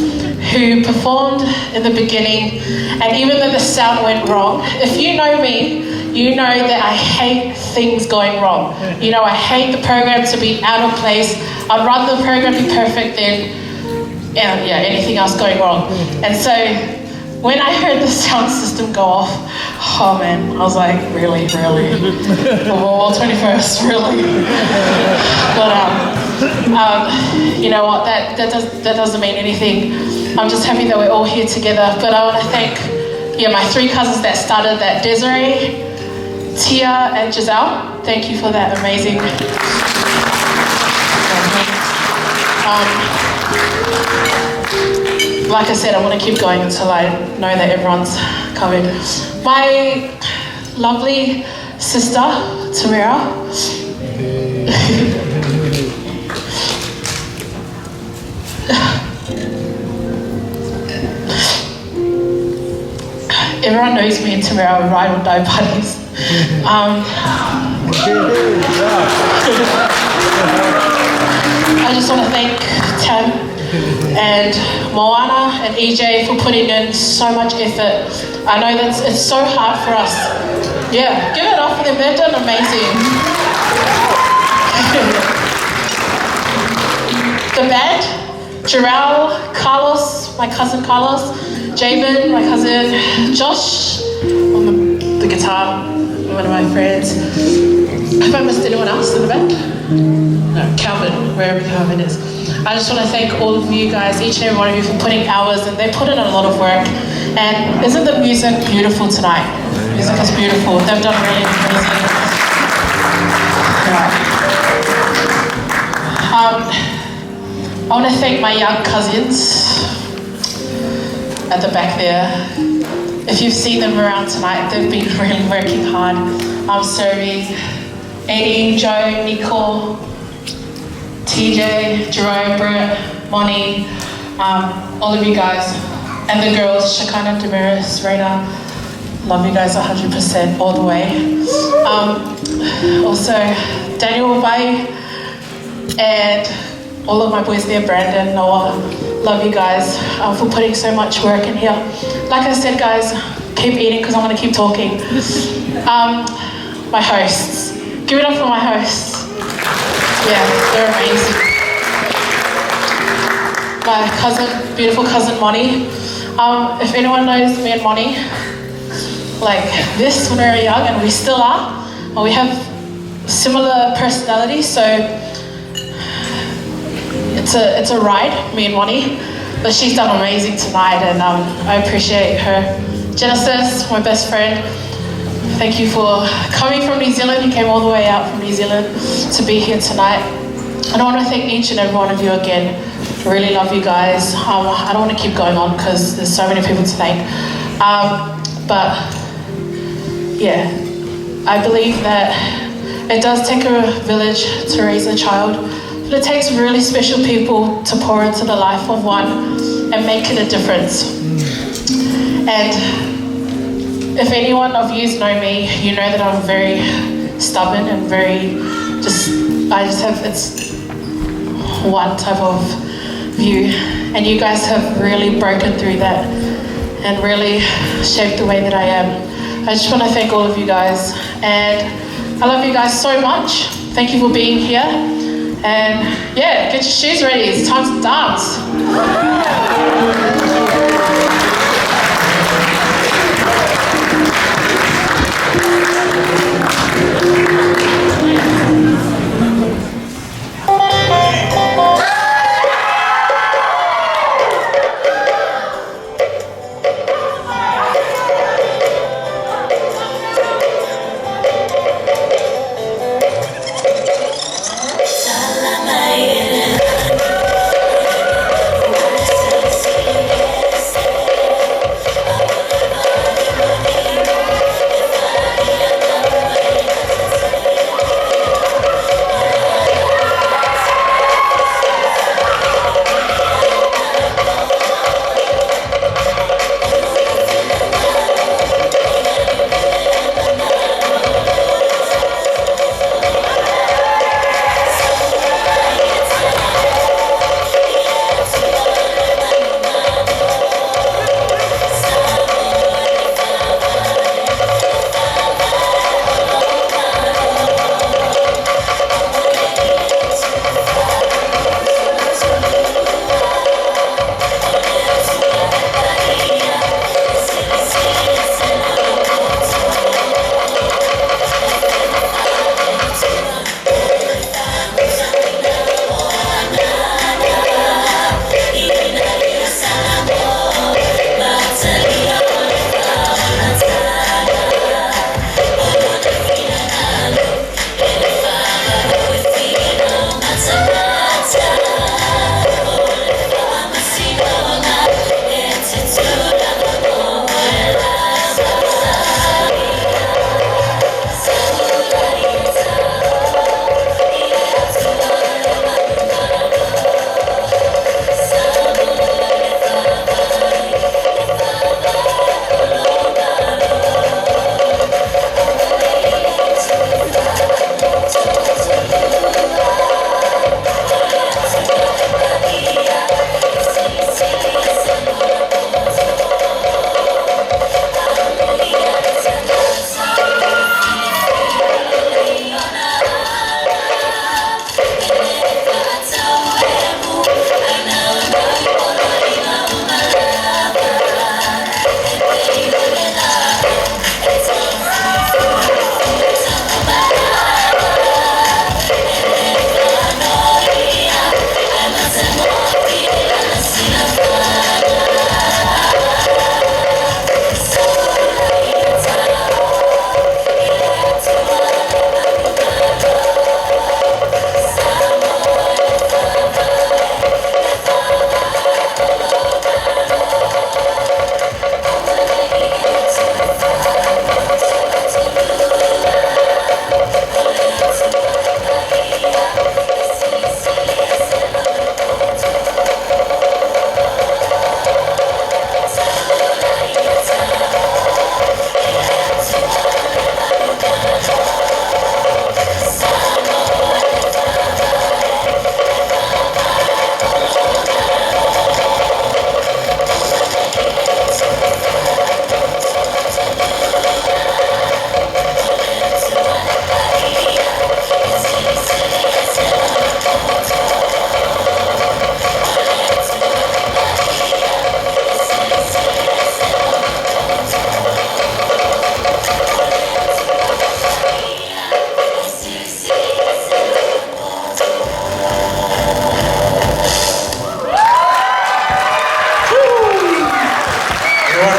who performed in the beginning And even though the sound went wrong, if you know me, you know that I hate things going wrong. You know, I hate the program to be out of place. I'd rather the program be perfect than anything else going wrong. And so when I heard the sound system go off, oh man, I was like, really? Well, 21st, really? But you know what, that doesn't mean anything. I'm just happy that we're all here together. But I want to thank my 3 cousins that started that, Desiree, Tia, and Giselle. Thank you for that amazing. Like I said, I want to keep going until I know that everyone's covered. My lovely sister, Tamira. Everyone knows me and Tamira are ride or die buddies. I just want to thank Tam and Moana and EJ for putting in so much effort. I know that it's so hard for us. Yeah, give it up for them. They've done amazing. The band, Jarrell, Carlos, my cousin Carlos, Jabin, my cousin Josh on the guitar, one of my friends. Have I missed anyone else in the band? No, Calvin, wherever Calvin is. I just want to thank all of you guys, each and every one of you, for putting hours, and they put in a lot of work. And isn't the music beautiful tonight? Music is beautiful. They've done really amazing. I want to thank my young cousins at the back there. If you've seen them around tonight, they've been really working hard. I'm serving Eddie, Joe, Nicole, TJ, Jerome, Brett, Moni, all of you guys, and the girls, Shakana, Damaris, Raina. Love you guys 100% all the way. Also, Daniel Bai, and all of my boys there, Brandon, Noah. Love you guys for putting so much work in here. Like I said, guys, keep eating because I'm going to keep talking. My hosts. Give it up for my hosts. Yeah, they're amazing. My cousin, beautiful cousin Moni. If anyone knows me and Moni, like this when we were young, and we still are, and we have similar personalities, so it's a ride, me and Moni. But she's done amazing tonight, and I appreciate her. Genesis, my best friend, thank you for coming from New Zealand. You came all the way out from New Zealand to be here tonight. And I want to thank each and every one of you again. I really love you guys. I don't want to keep going on because there's so many people to thank. But yeah, I believe that it does take a village to raise a child, but it takes really special people to pour into the life of one and make it a difference. And if any one of you know me, you know that I'm very stubborn and I just have, it's one type of view. And you guys have really broken through that and really shaped the way that I am. I just want to thank all of you guys. And I love you guys so much. Thank you for being here. And yeah, get your shoes ready. It's time to dance. Salama.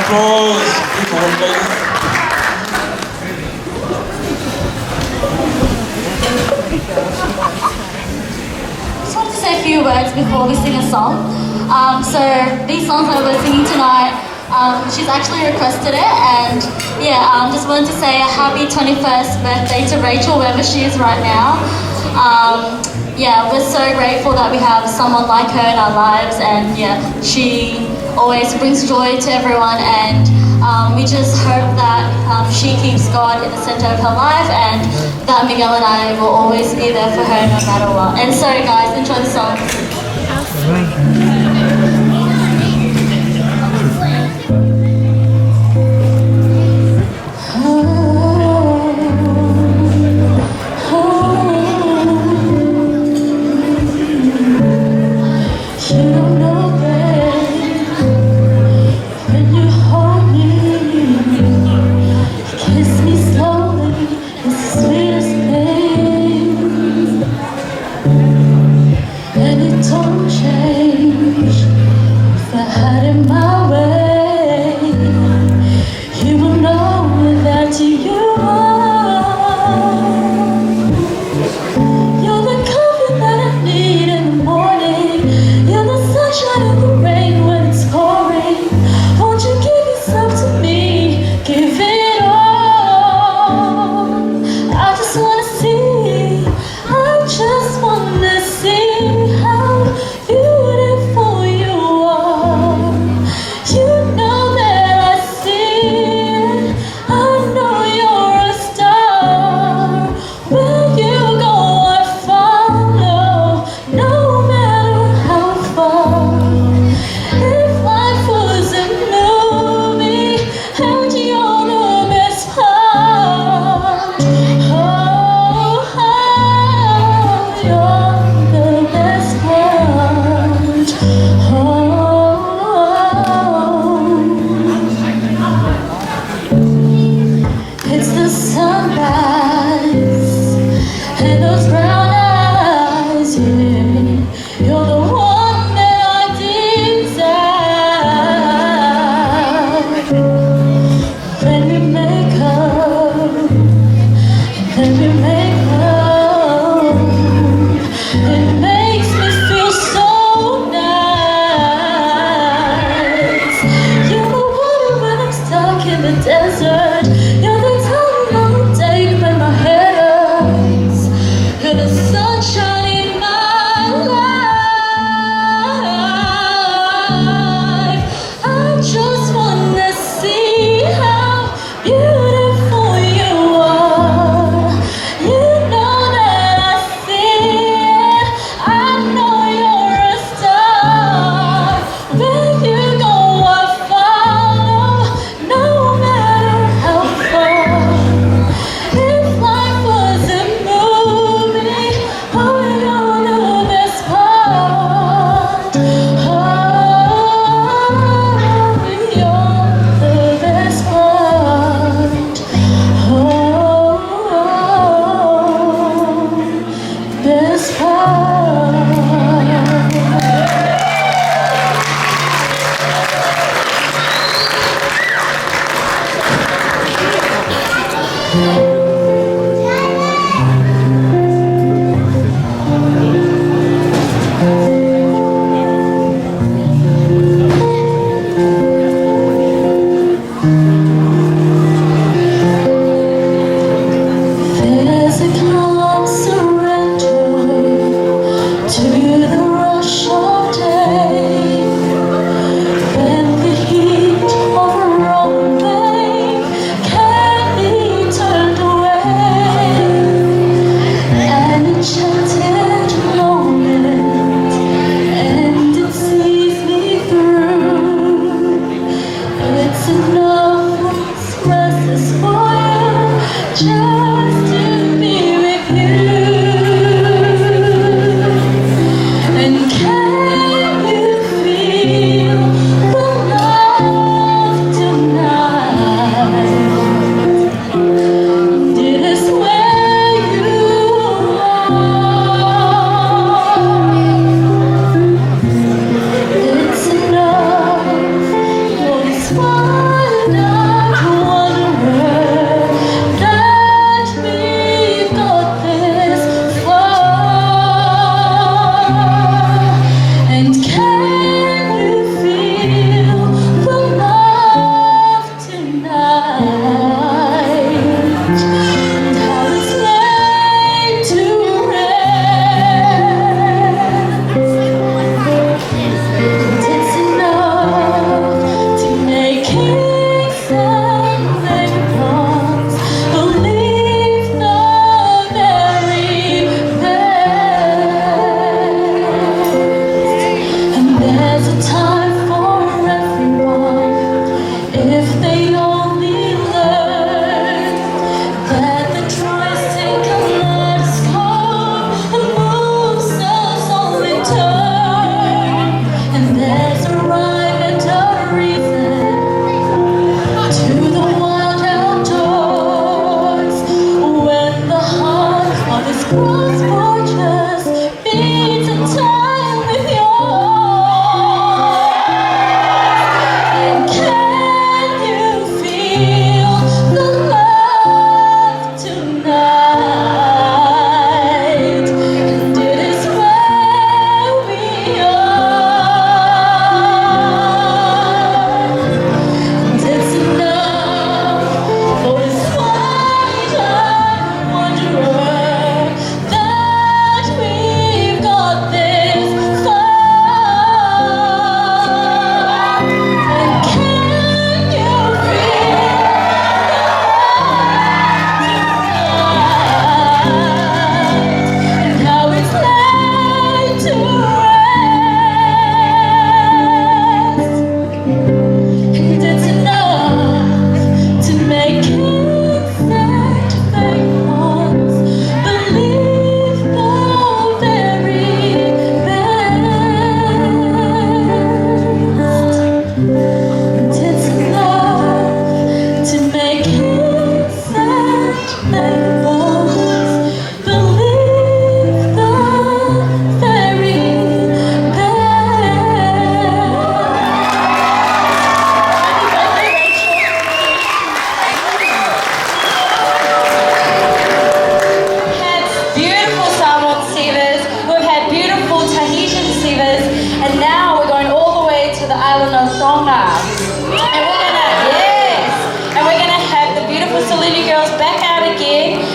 applause. Come on, ladies. I just wanted to say a few words before we sing a song. So these songs that we're singing tonight, she's actually requested it, and yeah, just wanted to say a happy 21st birthday to Rachel, wherever she is right now. Yeah, we're so grateful that we have someone like her in our lives, and yeah, she always brings joy to everyone, and we just hope that she keeps God in the center of her life, and that Miguel and I will always be there for her no matter what. And so guys, enjoy the song. It's enough, Lord, it's why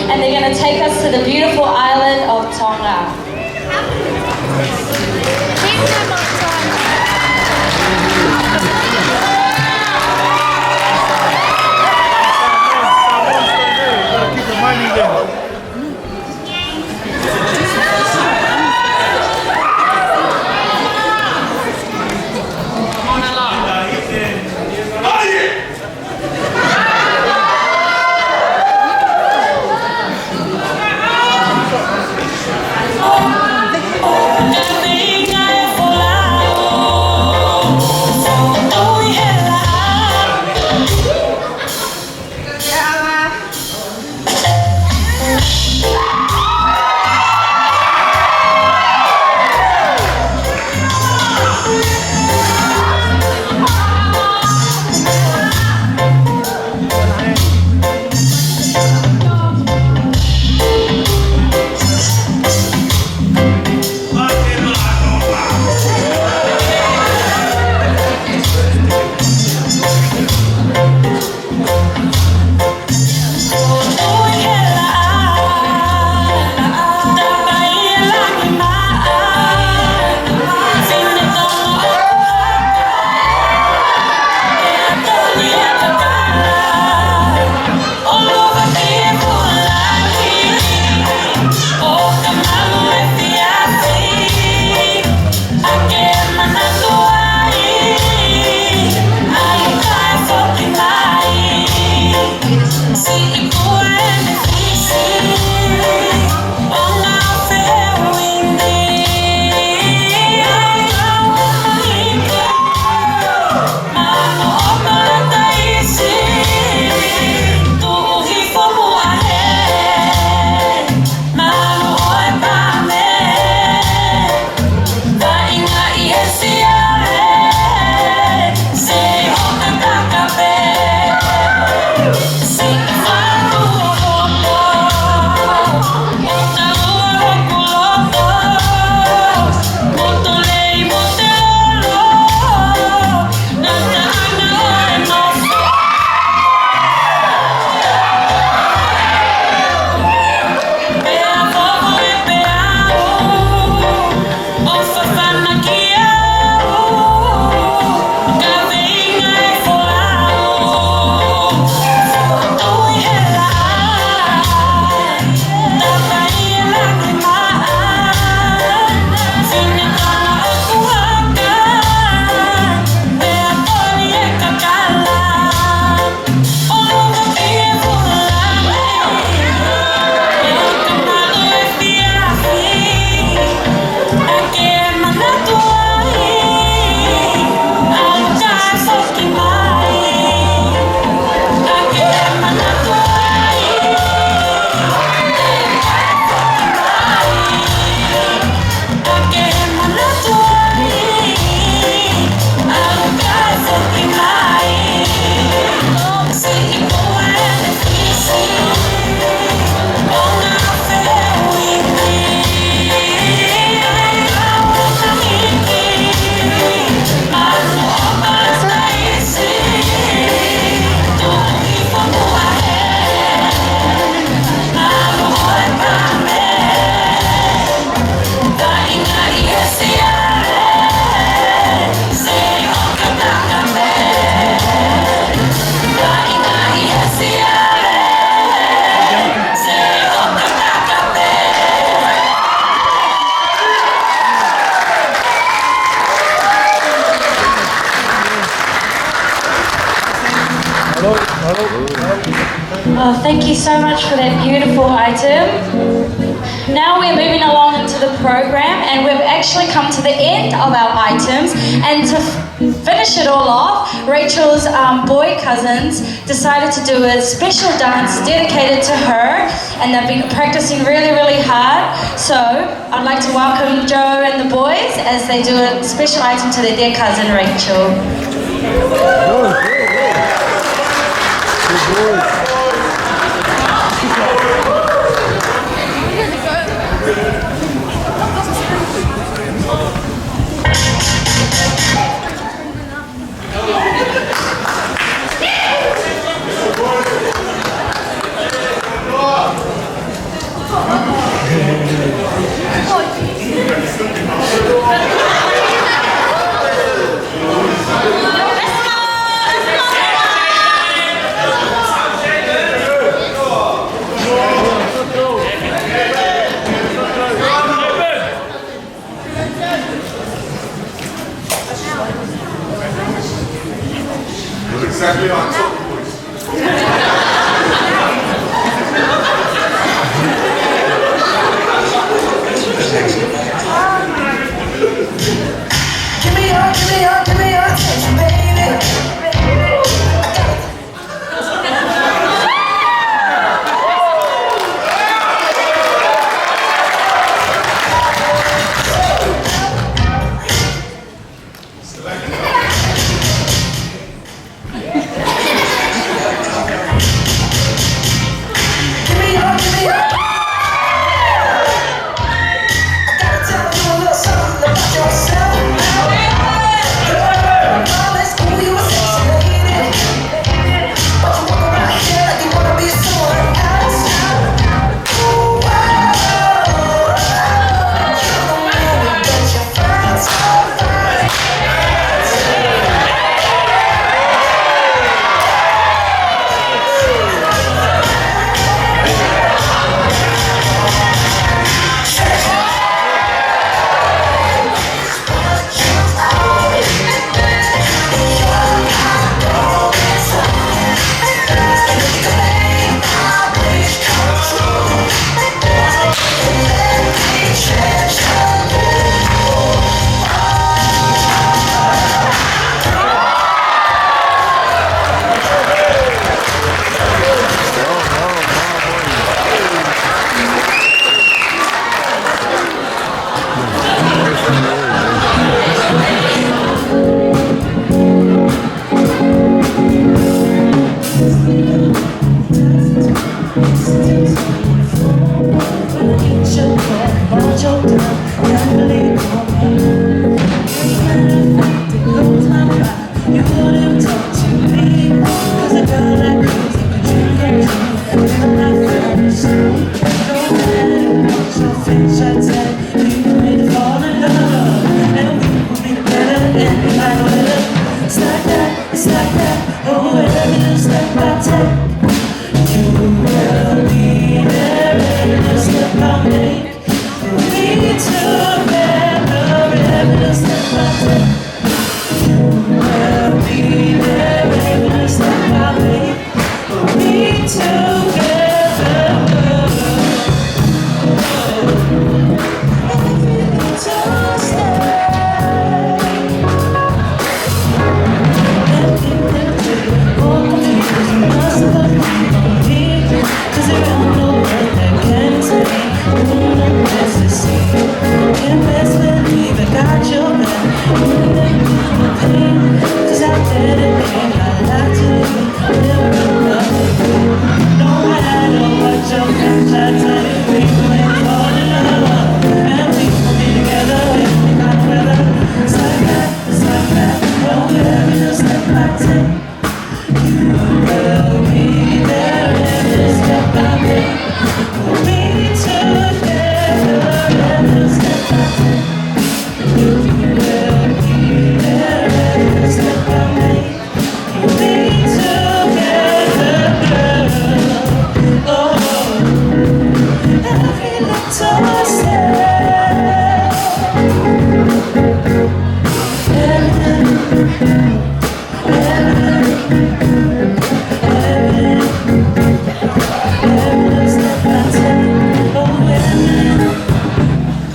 And they're going to take us to the beautiful island of Tonga. Oh, thank you so much for that beautiful item. now we're moving along into the program, and we've actually come to the end of our items. And to finish it all off, Rachel's boy cousins decided to do a special dance dedicated to her, and they've been practicing really, really hard. So I'd like to welcome Joe and the boys as they do a special item to their dear cousin Rachel. Exactly on top. Give me your attention, baby.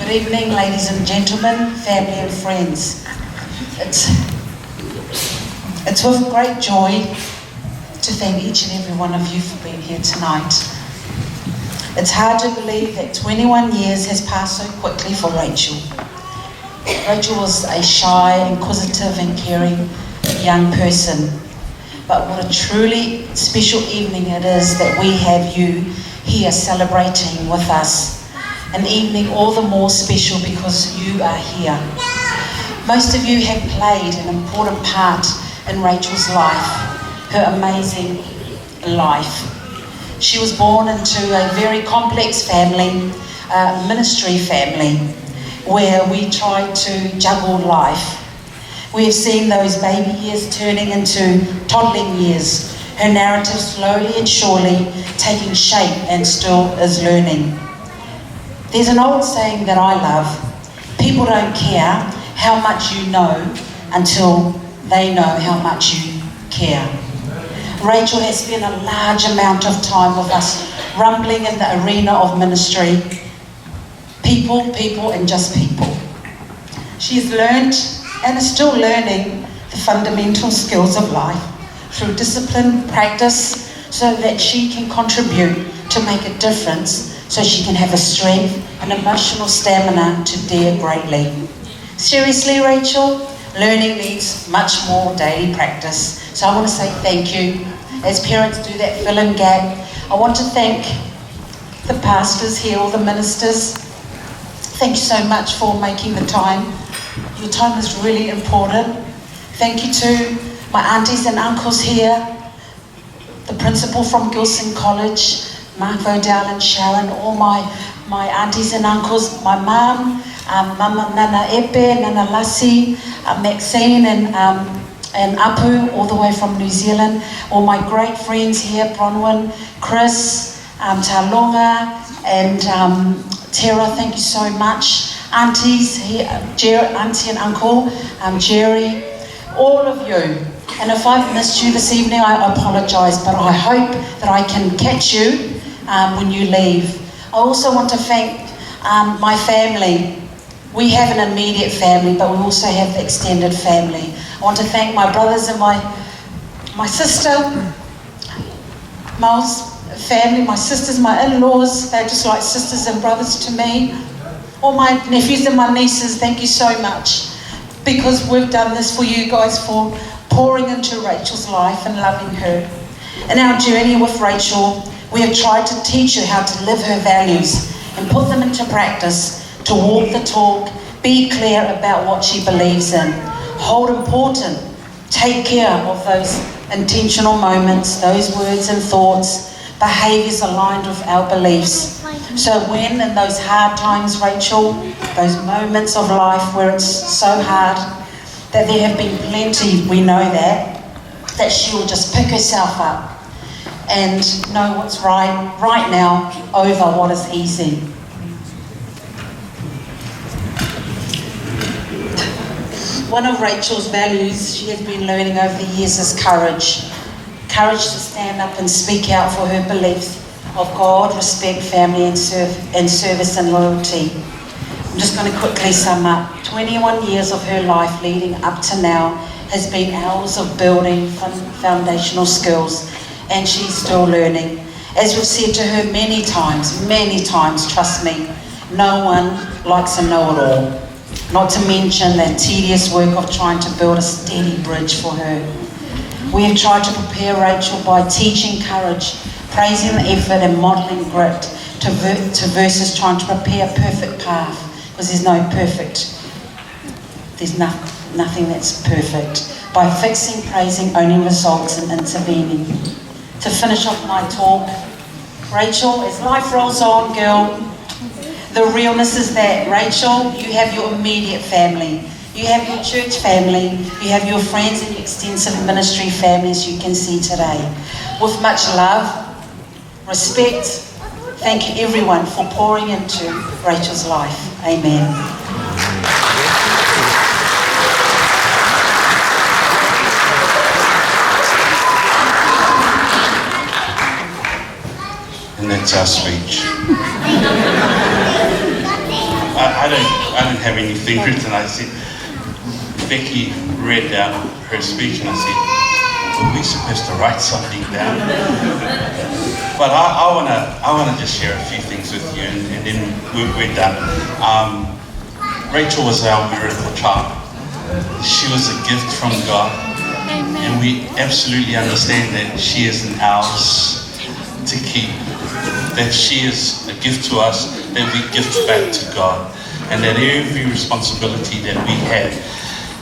Good evening, ladies and gentlemen, family and friends. It's with great joy to thank each and every one of you for being here tonight. It's hard to believe that 21 years has passed so quickly for Rachel. Rachel was a shy, inquisitive and caring young person. But what a truly special evening it is that we have you here celebrating with us. An evening all the more special because you are here. Most of you have played an important part in Rachel's life, her amazing life. She was born into a very complex family, ministry family, where we tried to juggle life. We have seen those baby years turning into toddling years, her narrative slowly and surely taking shape and still is learning. There's an old saying that I love: people don't care how much you know until they know how much you care. Rachel has spent a large amount of time with us, rumbling in the arena of ministry. People, people, and just people. She's learned and is still learning the fundamental skills of life through discipline, practice, so that she can contribute to make a difference, so she can have the strength and emotional stamina to dare greatly. Seriously, Rachel, learning needs much more daily practice. So I want to say thank you. As parents do that fill-in gap, I want to thank the pastors here, all the ministers. Thank you so much for making the time. Your time is really important. Thank you to my aunties and uncles here, the principal from Gilson College, Mark Vodell and Sharon, all my aunties and uncles, my mum, Mama Nana Epe, Nana Lassie, Maxine and Apu, all the way from New Zealand, all my great friends here, Bronwyn, Chris, Talonga, and Tara, thank you so much. Aunties here, auntie and uncle, Jerry, all of you. And if I've missed you this evening, I apologise, but I hope that I can catch you when you leave. I also want to thank my family. We have an immediate family, but we also have the extended family. I want to thank my brothers and my sister, Mal's family, my sisters, my in-laws. They're just like sisters and brothers to me. All my nephews and my nieces, thank you so much, because we've done this for you guys, for pouring into Rachel's life and loving her. In our journey with Rachel, we have tried to teach her how to live her values and put them into practice, to walk the talk, be clear about what she believes in, hold important, take care of those intentional moments, those words and thoughts, behaviours aligned with our beliefs. So when in those hard times, Rachel, those moments of life where it's so hard, that there have been plenty, we know that she will just pick herself up and know what's right now over what is easy. One of Rachel's values she has been learning over the years is courage. Courage to stand up and speak out for her beliefs of God, respect, family and service and loyalty. I'm just going to quickly sum up. 21 years of her life leading up to now has been hours of building foundational skills, and she's still learning. As we've said to her many times, trust me, no one likes a know-it-all. Not to mention that tedious work of trying to build a steady bridge for her. We have tried to prepare Rachel by teaching courage, praising the effort and modelling grit to versus trying to prepare a perfect path, because there's no perfect. There's nothing that's perfect. By fixing, praising only results in intervening. To finish off my talk, Rachel, as life rolls on, girl, the realness is that, Rachel, you have your immediate family. You have your church family, you have your friends and your extensive ministry families you can see today. With much love, respect, thank you everyone for pouring into Rachel's life. Amen. And that's our speech. I don't have anything written. I said, Becky read out her speech and I said, were we supposed to write something down? But I wanna just share a few things with you and then we're done. Rachel was our miracle child. She was a gift from God. And we absolutely understand that she isn't ours to keep. That she is a gift to us, that we gift back to God. And that every responsibility that we have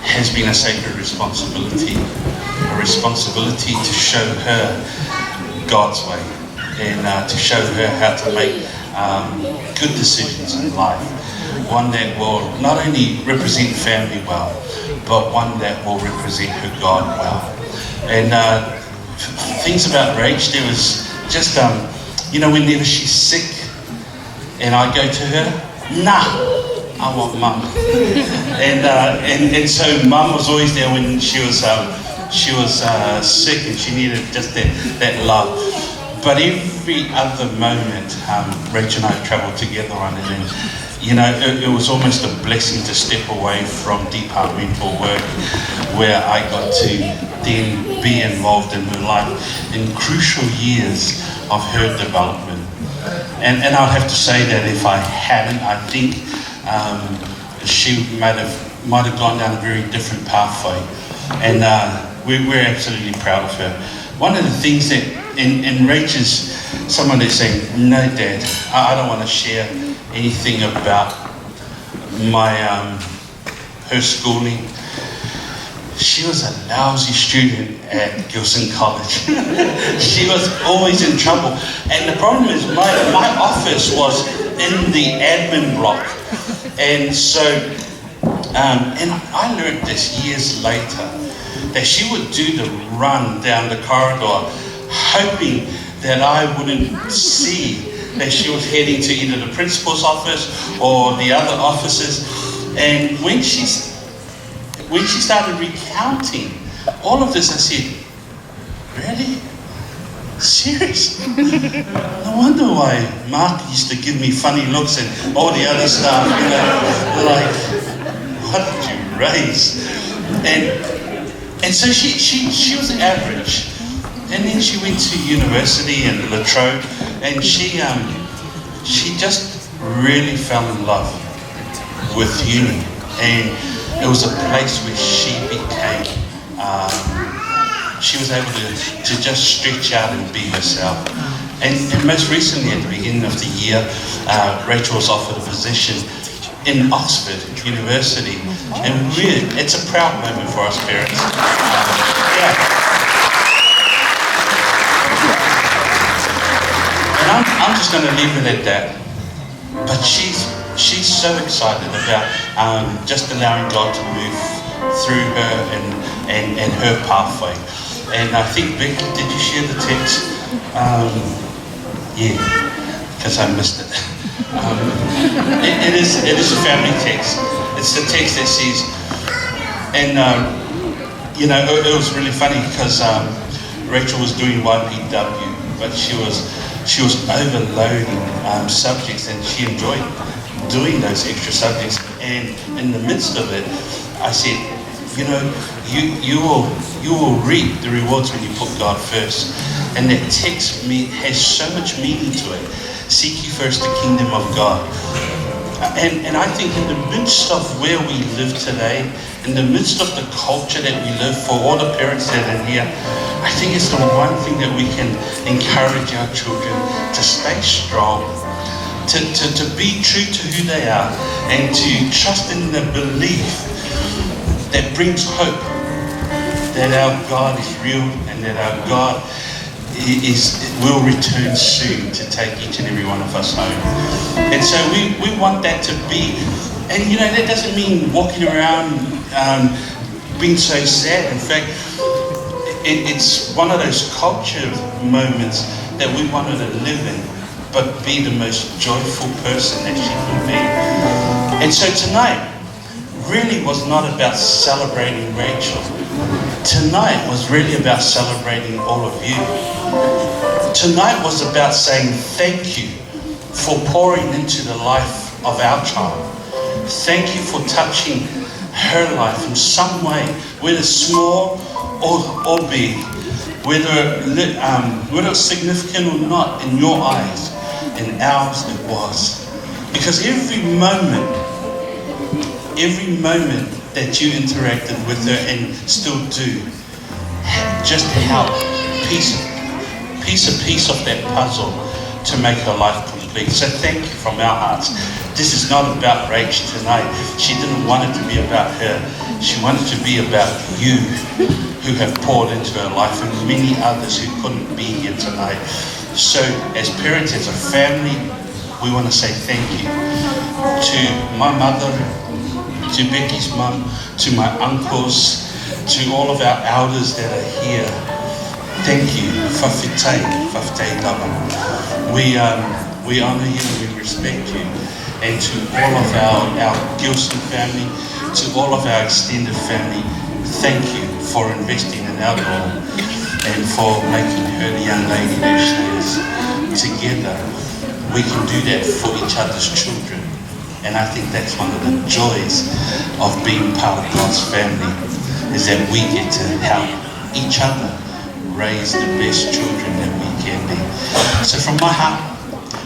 has been a sacred responsibility. A responsibility to show her God's way and to show her how to make good decisions in life. One that will not only represent family well, but one that will represent her God well. And things about Rach, there was just, whenever she's sick and I go to her, nah, I want Mum. and so Mum was always there when she was sick and she needed just that love. But every other moment, Rach and I travelled together on it, and it was almost a blessing to step away from departmental work, where I got to then be involved in her life in crucial years of her development. And I'd have to say that if I hadn't, I think she might have gone down a very different pathway. And we're absolutely proud of her. One of the things that, and Rach is someone that's saying, no Dad, I don't want to share anything about her schooling. She was a lousy student at Gilson College. She was always in trouble. And the problem is my office was in the admin block. And so, and I learned this years later, that she would do the run down the corridor, hoping that I wouldn't see that she was heading to either the principal's office or the other offices. And when she started recounting all of this, I said, really? Serious? No wonder why Mark used to give me funny looks and all the other stuff, like, what did you raise? And so she was average. And then she went to university in La Trobe, and she just really fell in love with uni. And it was a place where she became, she was able to just stretch out and be herself. And most recently, at the beginning of the year, Rachel was offered a position in Oxford University. And really, it's a proud moment for us parents. And I'm just going to leave it at that. But she's so excited about just allowing God to move through her and her pathway. And I think, Vic, did you share the text? Yeah, because I missed it. It is a family text. It's the text that says, and it was really funny because Rachel was doing YPW, but she was overloading subjects, and she enjoyed doing those extra subjects. And in the midst of it, I said, you will reap the rewards when you put God first. And that text has so much meaning to it. Seek ye first the kingdom of God. And I think in the midst of where we live today, in the midst of the culture that we live, for all the parents that are here, I think it's the one thing that we can encourage our children to stay strong, to be true to who they are, and to trust in the belief that brings hope, that our God is real and that our God will return soon to take each and every one of us home. And so we want that to be, and that doesn't mean walking around being so sad. In fact, it's one of those culture moments that we want her to live in, but be the most joyful person that she can be. And so tonight really was not about celebrating Rachel. Tonight was really about celebrating all of you. Tonight was about saying thank you for pouring into the life of our child. Thank you for touching her life in some way, whether small or big, whether it's significant or not in your eyes. In ours it was. Because every moment that you interacted with her and still do, just help piece of that puzzle to make her life complete. So thank you from our hearts. This is not about Rach tonight. She didn't want it to be about her. She wanted to be about you, who have poured into her life, and many others who couldn't be here tonight. So as parents, as a family, we want to say thank you to my mother, to Becky's mum, to my uncles, to all of our elders that are here. Thank you, Whawhitai Tawa. We honour you and we respect you. And to all of our Gilson family, to all of our extended family, thank you for investing in our daughter and for making her the young lady that she is. Together, we can do that for each other's children. And I think that's one of the joys of being part of God's family, is that we get to help each other raise the best children that we can be. So from my heart,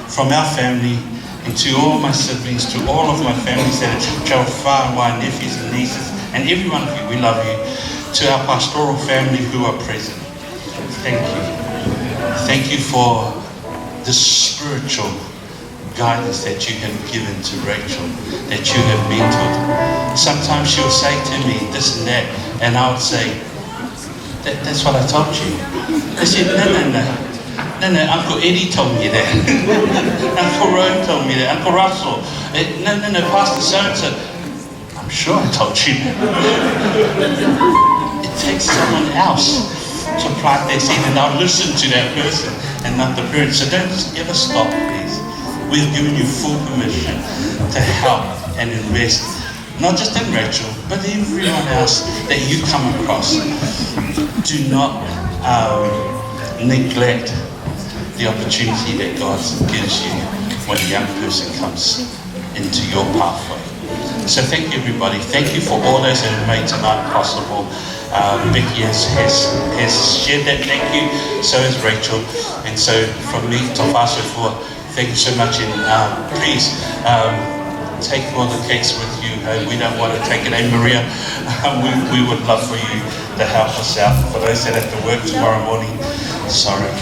from our family, and to all my siblings, to all of my families that have traveled far and wide, nephews and nieces, and every one of you, we love you. To our pastoral family who are present, thank you. Thank you for the spiritual guidance that you have given to Rachel, that you have mentored. Sometimes she'll say to me this and that, and I would say, that's what I told you. I said, no, Uncle Eddie told me that. Uncle Rome told me that. Uncle Russell. No, Pastor so-and-so. I'm sure I told you. It takes someone else to plant their seed, and I'll listen to that person and not the parent. So don't ever stop, please. We've given you full permission to help and invest, not just in Rachel, but everyone else that you come across. Do not neglect the opportunity that God gives you when a young person comes into your pathway. So thank you, everybody. Thank you for all those that have made tonight possible. Becky has shared that thank you, so has Rachel. And so from me, Tofaso, thank you so much. And please take all the cakes with you. We don't want to take it, Maria? We would love for you to help us out. For those that have to work tomorrow morning, sorry.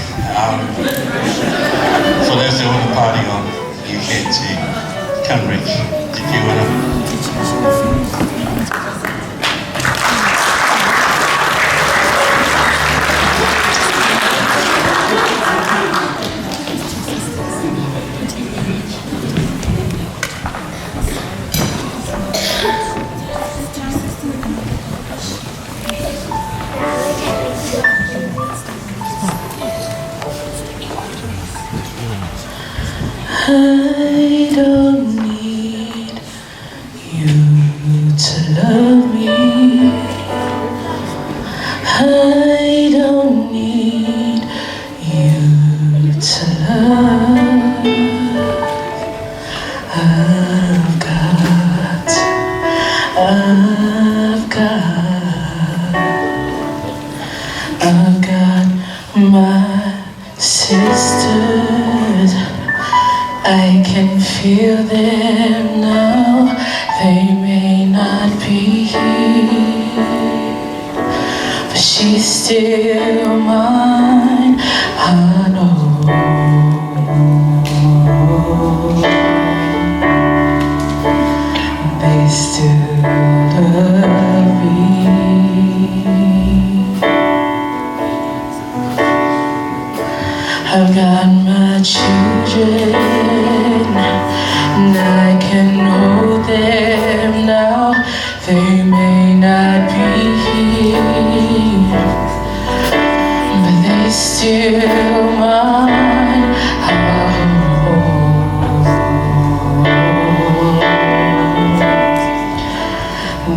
For those that want to party on, you can too. Come, Rich. Did you want to? I don't need you to love me. I don't need you to love. I've got my sisters. I can feel them now. They may not be here, but she's still mine. I know. They still love me. I've got my children, and I can hold them now. They may not be here, but they still mine.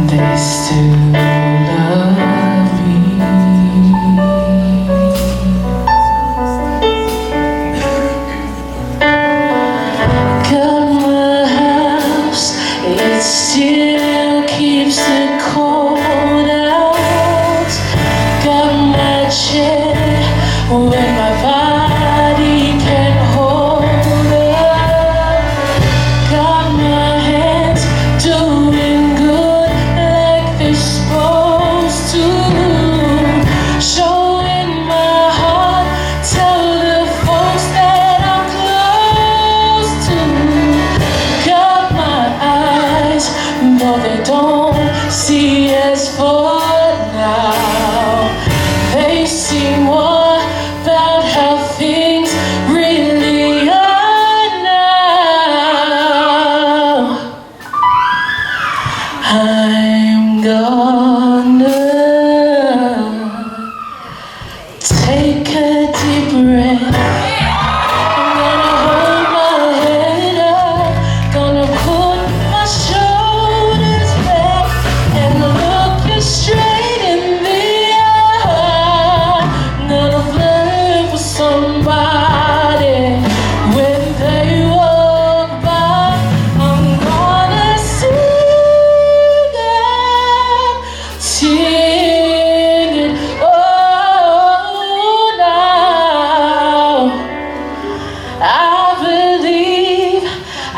They still love me. Got my house, it's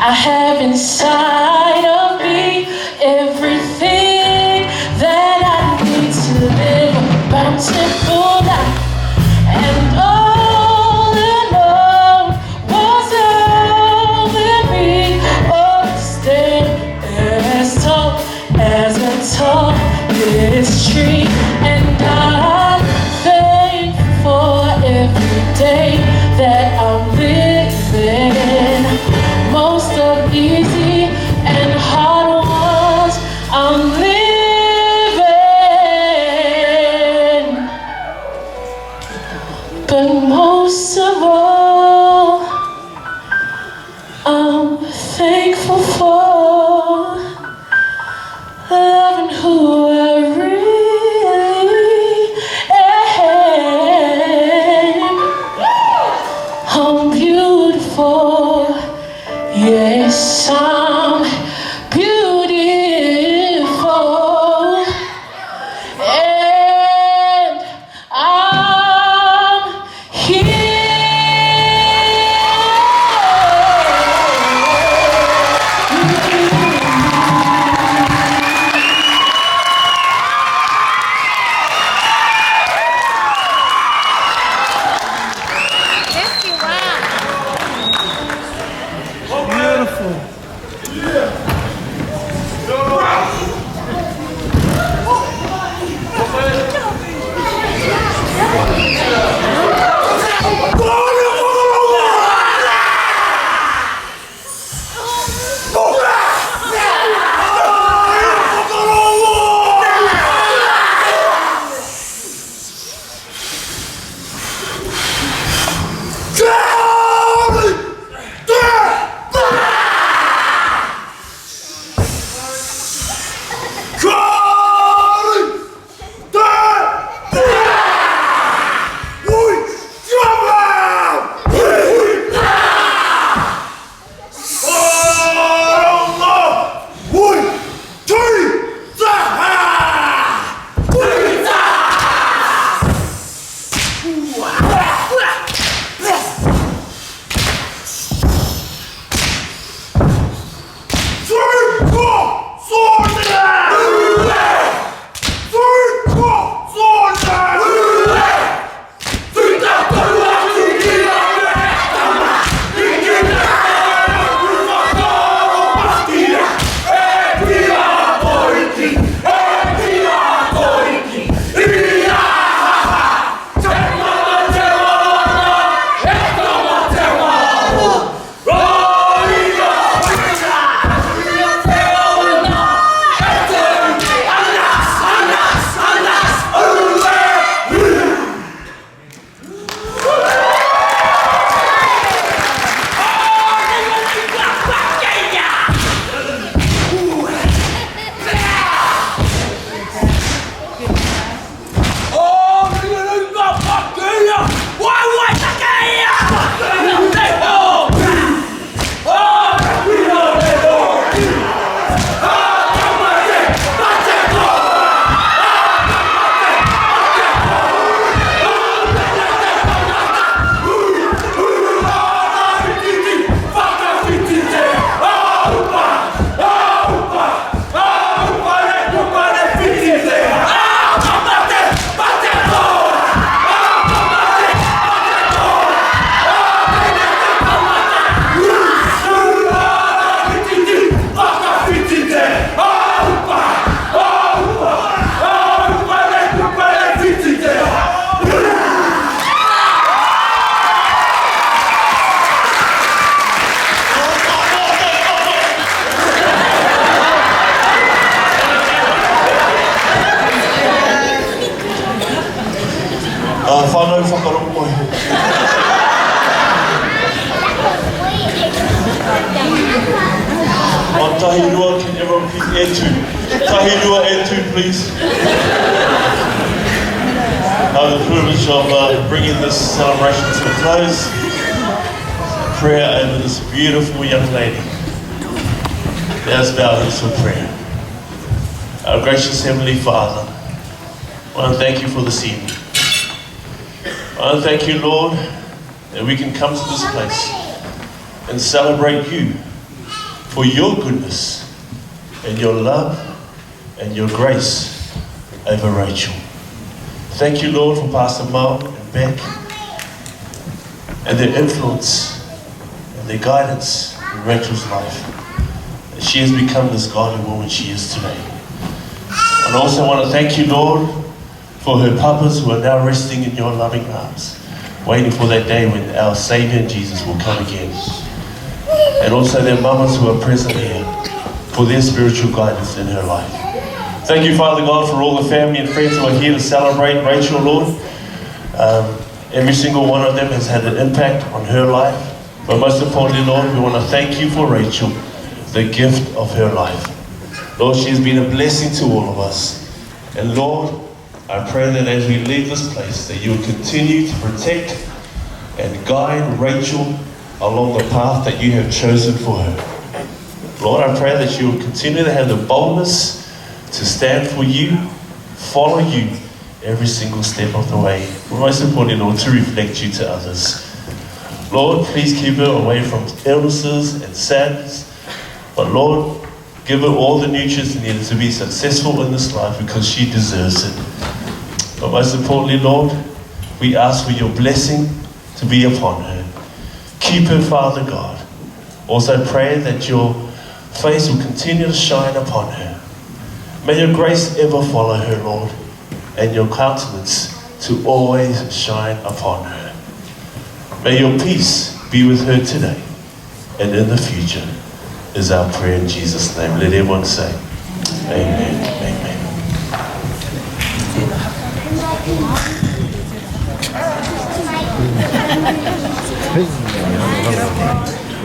I have inside of me everything that I need to live a bountiful life. And all alone was over me. Oh, stand as tall as a tallest tree. And I'm thankful for every day that I'm living. Most of easy and hard ones I'm living. But most of all, I'm thankful for loving who I really am. I'm beautiful, yes, I'm beautiful, and I'm here. Whānau whakarongo. On tahi rua, can everyone please add to? Tahi rua, add to, please. I have the privilege of bringing this celebration to a close. Prayer over this beautiful young lady. Let's bow heads for prayer. Our gracious Heavenly Father, I want to thank you for this evening. I want to thank you, Lord, that we can come to this place and celebrate you for your goodness and your love and your grace over Rachel. Thank you, Lord, for Pastor Mo and Beck and their influence and their guidance in Rachel's life. And she has become this godly woman she is today. And I also want to thank you, Lord, for her papas who are now resting in your loving arms, waiting for that day when our Saviour Jesus will come again. And also their mamas who are present here for their spiritual guidance in her life. Thank you, Father God, for all the family and friends who are here to celebrate Rachel, Lord. Every single one of them has had an impact on her life. But most importantly, Lord, we want to thank you for Rachel, the gift of her life. Lord, she has been a blessing to all of us. And Lord, I pray that as we leave this place, that you will continue to protect and guide Rachel along the path that you have chosen for her. Lord, I pray that you will continue to have the boldness to stand for you, follow you every single step of the way. But most importantly, Lord, to reflect you to others. Lord, please keep her away from illnesses and sadness. But Lord, give her all the nutrients needed to be successful in this life because she deserves it. But most importantly, Lord, we ask for your blessing to be upon her. Keep her, Father God. Also pray that your face will continue to shine upon her. May your grace ever follow her, Lord, and your countenance to always shine upon her. May your peace be with her today and in the future is our prayer in Jesus' name. Let everyone say, amen, amen.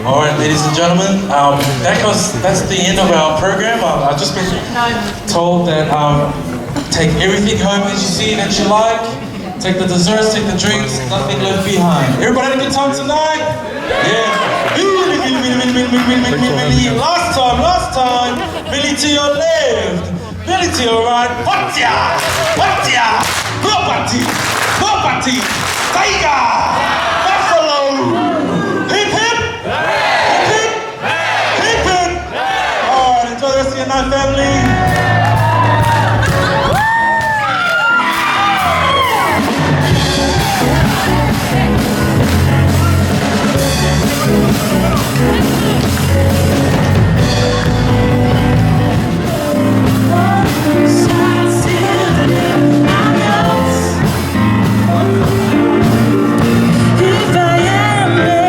All right, ladies and gentlemen, that's the end of our program. I've just been told that take everything home as you see that you like. Take the desserts, take the drinks, nothing left behind. Everybody had a good time tonight? Yeah. Last time. Billy to your left, Billy to your right. Patia, Gopati, Tiger, Buffalo. Hip hip, hip hip, hip hip. All right, enjoy the rest of your night, family. If I am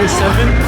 number 7.